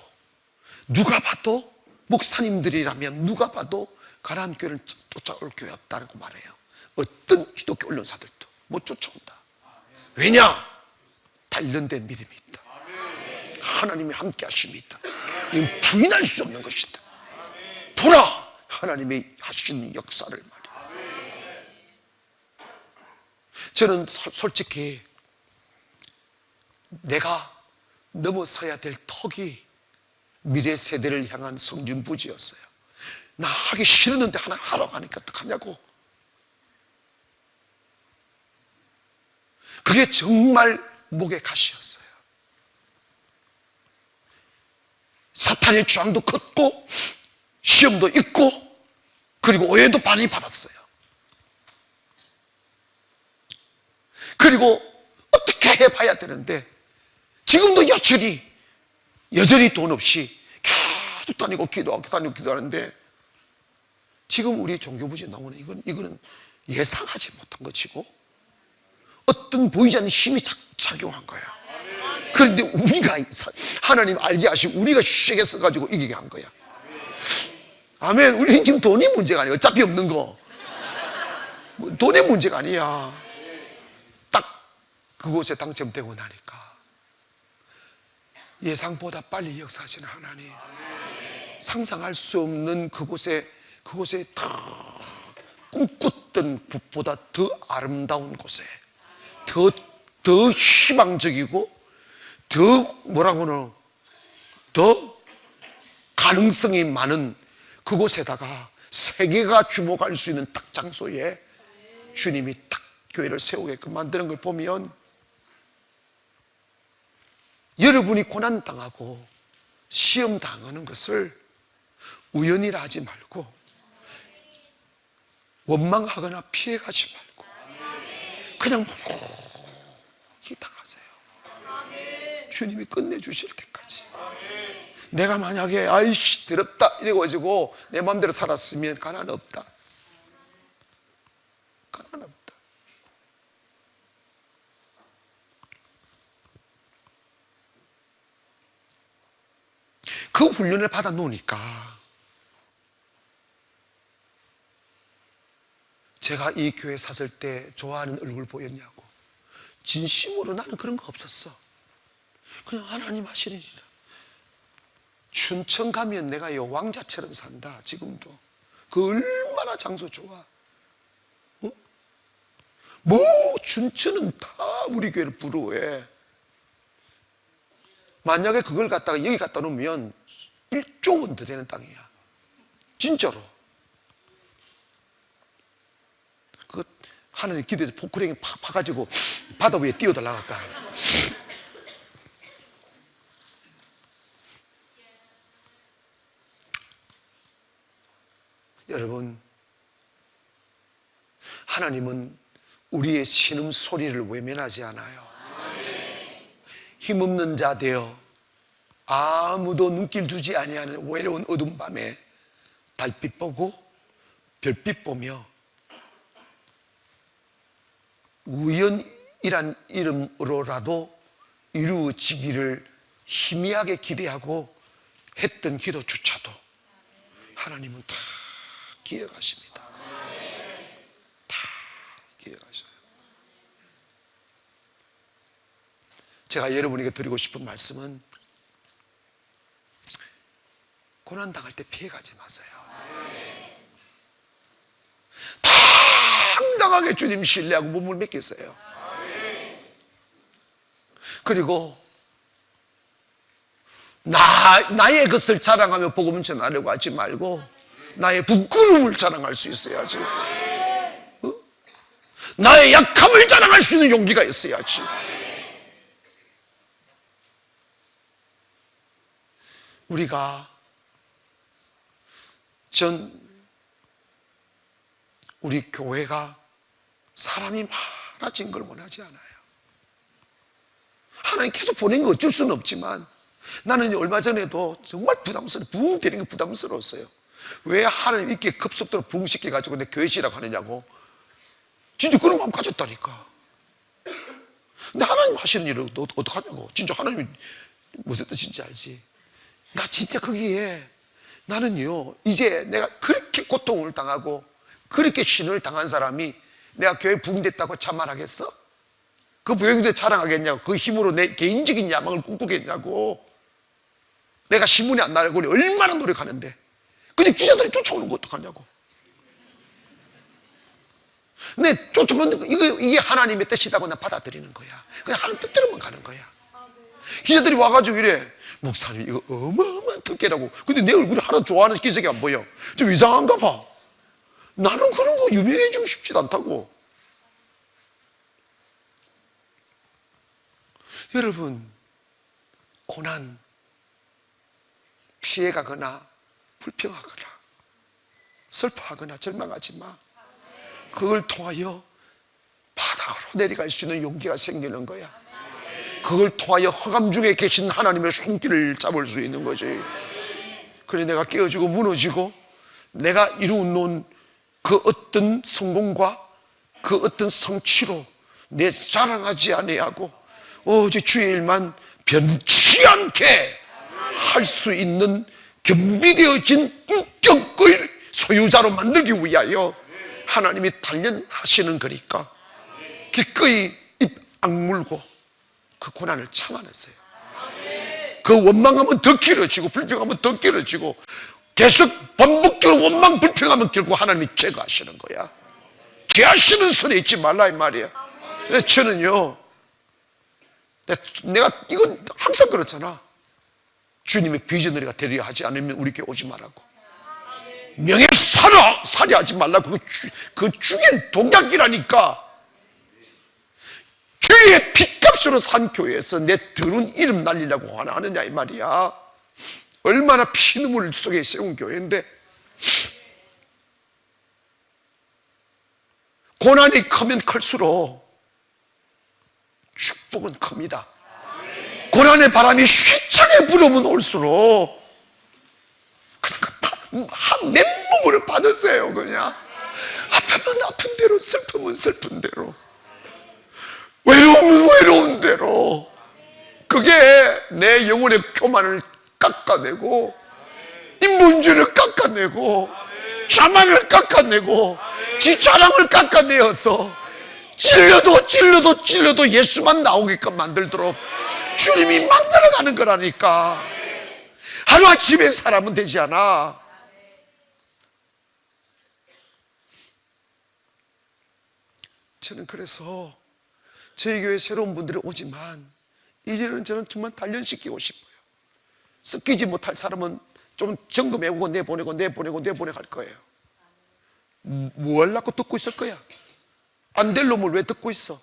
목사님들이라면 누가 봐도 가나안 교회를 쫓아올 교회 없다는 거 말해요. 어떤 기독교 언론사들도 못 쫓아온다. 왜냐? 단련된 믿음이 있다. 하나님이 함께 하심이 있다. 이건 부인할 수 없는 것이다. 보라! 하나님이 하시는 역사를 말이야. 저는 솔직히 내가 넘어서야 될 턱이 미래 세대를 향한 성진부지였어요. 나 하기 싫었는데 하나 하러 가니까 어떡하냐고. 그게 정말 목에 가시였어요. 사탄의 주장도 컸고 시험도 있고 그리고 오해도 많이 받았어요. 그리고 어떻게 해봐야 되는데 지금도 여전히 돈 없이 계속 다니고 기도하는데 지금 우리 종교부지 나오는 이거는 예상하지 못한 것이고 어떤 보이지 않는 힘이 작용한 거야. 그런데 우리가 하나님 알게 하시고 우리가 쉽게 써가지고 이기게 한 거야. 아멘. 우리는 지금 돈이 문제가 아니야. 어차피 없는 거 돈의 문제가 아니야. 딱 그곳에 당첨되고 나니까 예상보다 빨리 역사하시는 하나님, 상상할 수 없는 그곳에 다 꿈꿨던 곳보다 더 아름다운 곳에 더 희망적이고 더 가능성이 많은 그곳에다가 세계가 주목할 수 있는 딱 장소에 주님이 딱 교회를 세우게끔 만드는 걸 보면 여러분이 고난당하고 시험당하는 것을 우연이라 하지 말고 원망하거나 피해가지 말고 그냥 묵묵히 당하세요. 주님이 끝내주실 때까지. 내가 만약에 아이씨 더럽다 이래가지고 내 마음대로 살았으면 가난 없다. 가난 없다. 그 훈련을 받아 놓으니까 제가 이 교회 샀을 때 좋아하는 얼굴 보였냐고. 진심으로 나는 그런 거 없었어. 그냥 하나님 하시리라. 춘천 가면 내가 요 왕자처럼 산다. 지금도 그 얼마나 장소 좋아. 뭐 춘천은 다 우리 교회를 부러워해. 만약에 그걸 갖다가 여기 갖다 놓으면 1조 원 더 되는 땅이야. 진짜로. 그 하나님 기도해서 포크랭이 팍 파가지고 바다 위에 뛰어들어갈까. 여러분, 하나님은 우리의 신음소리를 외면하지 않아요. 힘없는 자 되어 아무도 눈길 주지 아니하는 외로운 어두운 밤에 달빛 보고 별빛 보며 우연이란 이름으로라도 이루어지기를 희미하게 기대하고 했던 기도조차도 하나님은 다 기억하십니다. 다 기억하셔요. 제가 여러분에게 드리고 싶은 말씀은 고난당할 때 피해가지 마세요. 당당하게 주님 신뢰하고 몸을 맡겼어요. 그리고 나의 것을 자랑하며 복음을 전하려고 하지 말고 나의 부끄러움을 자랑할 수 있어야지. 나의 약함을 자랑할 수 있는 용기가 있어야지. 우리가 우리 교회가 사람이 많아진 걸 원하지 않아요. 하나님 계속 보낸 거 어쩔 수는 없지만 나는 얼마 전에도 정말 부흥 되는 게 부담스러웠어요. 왜 하나님 이렇게 급속도로 부흥시켜가지고 내 교회 지라고 하느냐고. 진짜 그런 마음 가졌다니까. 근데 하나님 하시는 일을 너 어떡하냐고. 진짜 하나님이 무슨 뜻인지 알지. 나 진짜 거기에 나는요, 이제 내가 그렇게 고통을 당하고 그렇게 신을 당한 사람이 내가 교회 부흥됐다고 자만하겠어? 그 부흥대 자랑하겠냐고. 그 힘으로 내 개인적인 야망을 꿈꾸겠냐고. 내가 신문에 안 나가고 얼마나 노력하는데. 근데 기자들이 쫓아오는 거 어떡하냐고. 근데 쫓아오는 거 이게 하나님의 뜻이라고 나 받아들이는 거야. 그냥 하나님 뜻대로만 가는 거야. 기자들이 와가지고 이래. 목사님 이거 어마어마한 특혜라고. 근데 내 얼굴이 하나도 좋아하는 기색이 안 보여. 좀 이상한가 봐. 나는 그런 거 유명해지고 싶지도 않다고. 여러분, 고난, 피해가거나 불평하거나 슬퍼하거나 절망하지 마. 그걸 통하여 바닥으로 내려갈 수 있는 용기가 생기는 거야. 그걸 통하여 허감 중에 계신 하나님의 손길을 잡을 수 있는 거지. 그래 내가 깨어지고 무너지고 내가 이루어놓은 그 어떤 성공과 그 어떤 성취로 내 자랑하지 아니하고 오직 주의 일만 변치 않게 할 수 있는 겸비되어진 인격의 소유자로 만들기 위하여 하나님이 단련하시는 거니까 기꺼이 입 악물고 그 고난을 참아냈어요. 그 원망하면 더 길어지고 불평하면 더 길어지고 계속 반복적으로 원망 불평하면 결국 하나님이 제거하시는 거야. 제하시는 손에 있지 말라 이 말이야. 저는요, 내가 이건 항상 그렇잖아. 주님의 비전너리가 되려 하지 않으면 우리 교회 오지 말라고. 명예 살해하지 말라고. 그 죽인 독약이라니까. 주의 핏값으로 산 교회에서 내 더러운 이름 날리려고 하느냐 이 말이야. 얼마나 피눈물 속에 세운 교회인데. 고난이 크면 클수록 축복은 큽니다. 고난의 바람이 쇠창에 불어오면 올수록 그냥 맨몸으로 받으세요. 그냥 아프면 아픈 대로, 슬프면 슬픈 대로, 외로우면 외로운 대로. 그게 내 영혼의 교만을 깎아내고 인본주의를 깎아내고 자만을 깎아내고 지 자랑을 깎아내어서 찔려도 예수만 나오게끔 만들도록 주님이 만들어가는 거라니까. 하루아침에 사람은 되지 않아. 저는 그래서 저희 교회 새로운 분들이 오지만 이제는 저는 정말 단련시키고 싶어요. 섞이지 못할 사람은 좀 점검해오고 내보내고 할 거예요. 뭐 하려고 듣고 있을 거야? 안 될 놈을 왜 듣고 있어?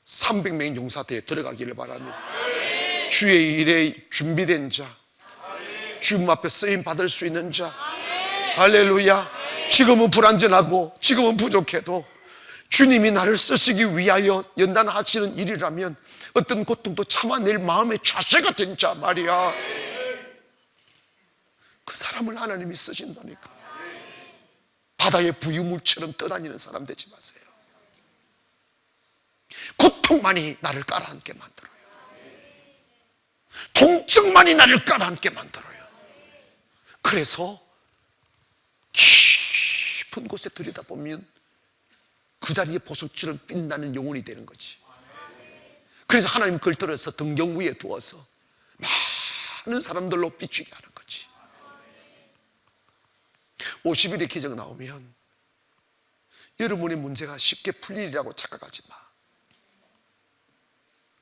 300명 용사대에 들어가기를 바라며 주의 일에 준비된 자, 주님 앞에 쓰임 받을 수 있는 자. 할렐루야. 지금은 불완전하고 지금은 부족해도 주님이 나를 쓰시기 위하여 연단하시는 일이라면 어떤 고통도 참아낼 마음의 자세가 된 자 말이야. 그 사람을 하나님이 쓰신다니까. 바다의 부유물처럼 떠다니는 사람 되지 마세요. 고통만이 나를 깔아앉게 만들어요. 통증만이 나를 깔아앉게 만들어요. 그래서 깊은 곳에 들여다보면 그 자리에 보석처럼 빛나는 영혼이 되는 거지. 그래서 하나님 그걸 들어서 등경 위에 두어서 많은 사람들로 비추게 하는 거지. 50일의 기적 나오면 여러분의 문제가 쉽게 풀리리라고 착각하지 마.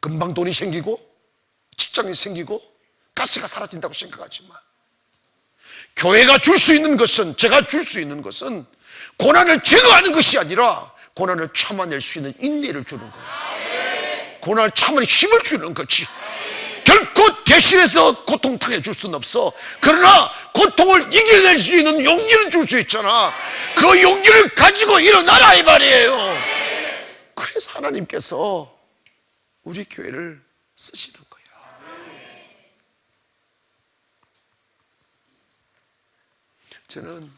금방 돈이 생기고 직장이 생기고 가시가 사라진다고 생각하지 마. 교회가 줄 수 있는 것은, 제가 줄 수 있는 것은 고난을 제거하는 것이 아니라 고난을 참아낼 수 있는 인내를 주는 거야. 고난을 참아낼 힘을 주는 거지. 결코 대신해서 고통당해 줄 수는 없어. 그러나 고통을 이겨낼 수 있는 용기를 줄 수 있잖아. 그 용기를 가지고 일어나라 이 말이에요. 그래서 하나님께서 우리 교회를 쓰시는 거야. 저는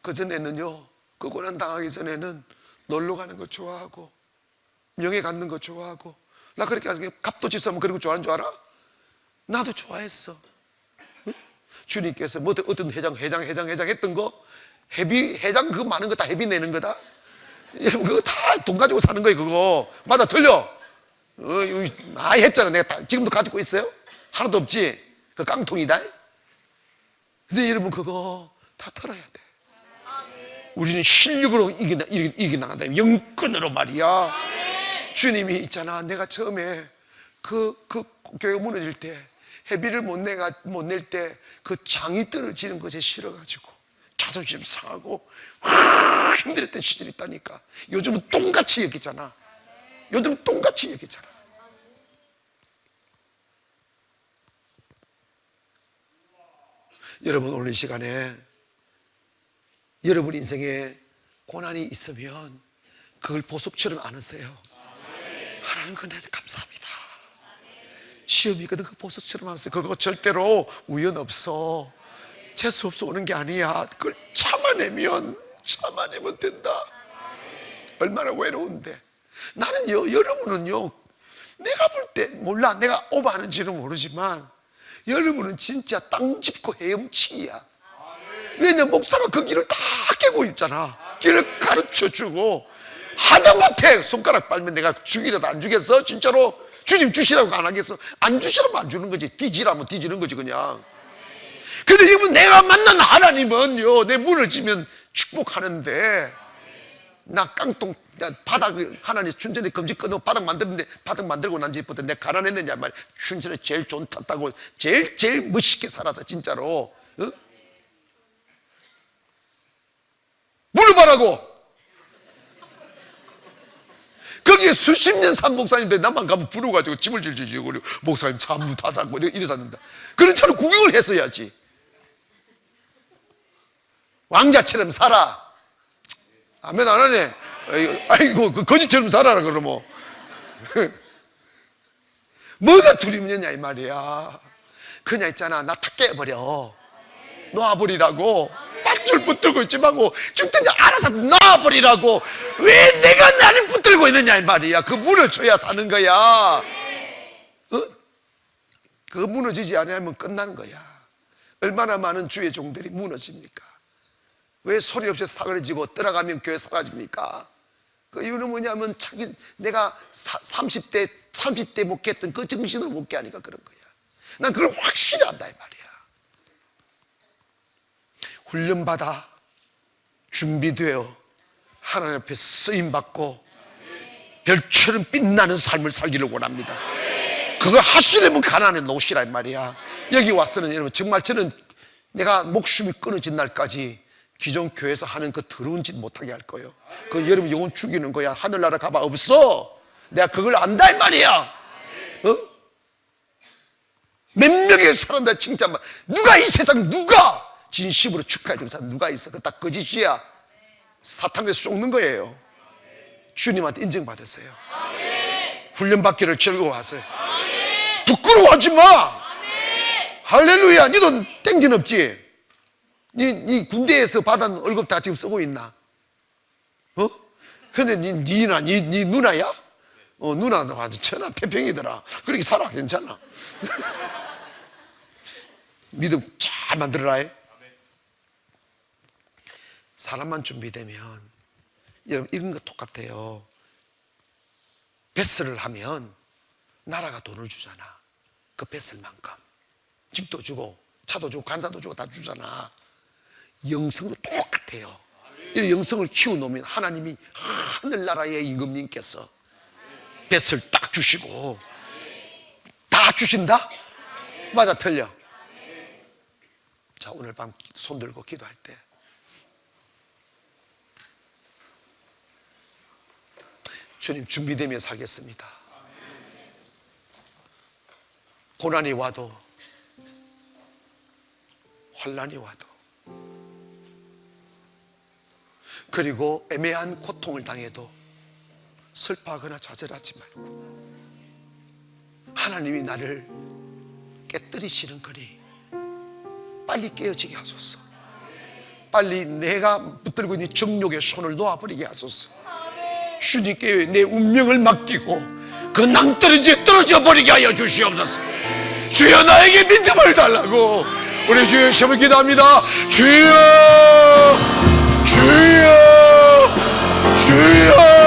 그전에는요, 그 고난 당하기 전에는 놀러 가는 거 좋아하고 명예 갖는 거 좋아하고, 나 그렇게 하서 갑도 집사면 그런 거 좋아하는 줄 알아? 나도 좋아했어. 응? 주님께서 뭐 어떤 회장 했던 거, 회장 그거 많은 거 다 회비 내는 거다. 그거 다 돈 가지고 사는 거예요. 그거 맞아, 틀려? 했잖아. 내가 지금도 가지고 있어요? 하나도 없지? 그 깡통이다. 근데 여러분 그거 다 털어야 돼. 우리는 실력으로 이겨나간다. 영권으로 말이야. 주님이 있잖아. 내가 처음에 그 교회가 무너질 때, 회비를 못 낼 때 그 장이 떨어지는 것에 싫어가지고 자존심 상하고 힘들었던 시절이 있다니까. 요즘은 똥같이 여기잖아. 요즘 똥같이 여기잖아. 여러분 오늘 이 시간에 여러분 인생에 고난이 있으면 그걸 보석처럼 안으세요. 하나님 그한테 감사합니다. 시험이거든. 그 보석처럼 안으세요. 그거 절대로 우연 없어. 재수 없어 오는 게 아니야. 그걸 참아내면 된다. 얼마나 외로운데. 나는요, 여러분은요, 내가 볼 때 몰라, 내가 오버하는지는 모르지만 여러분은 진짜 땅 짚고 헤엄치기야. 왜냐면 목사가 그 길을 다 깨고 있잖아. 길을 가르쳐주고. 하다못해 손가락 빨면 내가 주기라도 안 주겠어? 진짜로 주님 주시라고 안 하겠어? 안 주시라면 안 주는 거지. 뒤지라면 뒤지는 거지 그냥. 근데 지금 내가 만난 하나님은요, 내 문을 지면 축복하는데, 나 깡통 바닥을 하나님 춘천에 금지 끊어 바닥 만들었는데, 바닥 만들고 난 뒤부터 내가 가난했느냐 말이야. 춘천에 제일 좋은 탔다고 제일 멋있게 살아서 진짜로. 어? 물어봐라고. 거기에 수십 년 산 목사님들 나만 가면 부러워가지고 짐을 질질 지고 목사님 참 닫았고 이래서는다. 그런 차로 구경을 했어야지. 왕자처럼 살아. 아멘 안 하네. 아이고 그 거지처럼 살아라 그러면. 뭐가 두려움이냐 이 말이야. 그냥 있잖아, 나 탁 깨버려. 놓아버리라고. 밧줄 붙들고 있지 말고 죽든지 알아서 놔버리라고. 왜 내가 나를 붙들고 있느냐 이 말이야. 그 무너져야 사는 거야. 그 무너지지 않으면 끝난 거야. 얼마나 많은 주의 종들이 무너집니까? 왜 소리 없이 사그러지고 떠나가면 교회 사라집니까? 그 이유는 뭐냐면 내가 30대 목회했던 그 정신을 못 깨하니까 그런 거야. 난 그걸 확실히 안다 이 말이야. 훈련받아 준비되어 하나님 앞에 쓰임받고 별처럼 빛나는 삶을 살기를 원합니다. 그거 하시려면 가난에 놓으시라 이 말이야. 여기 와서는 여러분 정말 저는 내가 목숨이 끊어진 날까지 기존 교회에서 하는 그 더러운 짓 못하게 할 거예요. 그 여러분 영혼 죽이는 거야. 하늘나라 가봐 없어. 내가 그걸 안다 이 말이야. 몇 명의 사람들 칭찬만. 누가 이 세상 누가 진심으로 축하해 주는 사람 누가 있어? 그거 다 거짓이야. 사탄에서 쫓는 거예요. 주님한테 인정받으세요. 훈련받기를 즐거워하세요. 부끄러워하지 마. 할렐루야. 니도 땡진 없지? 니 군대에서 받은 월급 다 지금 쓰고 있나? 근데 니 누나야? 누나는 완전 천하태평이더라. 그렇게 살아. 괜찮아. 믿음 잘 만들어라. 사람만 준비되면, 여러분 이런 거 똑같아요. 뱃슬을 하면 나라가 돈을 주잖아. 그 뱃슬만큼 집도 주고 차도 주고 관사도 주고 다 주잖아. 영성도 똑같아요. 이 영성을 키워놓으면 하나님이 하늘나라의 임금님께서 뱃을 딱 주시고, 다 주신다? 맞아 틀려? 자, 오늘 밤 손 들고 기도할 때 주님, 준비되며 살겠습니다. 고난이 와도, 환난이 와도, 그리고 애매한 고통을 당해도 슬퍼하거나 좌절하지 말고, 하나님이 나를 깨뜨리시는 거니 빨리 깨어지게 하소서. 빨리 내가 붙들고 있는 정욕의 손을 놓아버리게 하소서. 주님께 내 운명을 맡기고 그 낭떠러지에 떨어져 버리게 하여 주시옵소서. 주여, 나에게 믿음을 달라고 우리 주여 시험을 기도합니다. 주여, 주여, 주여.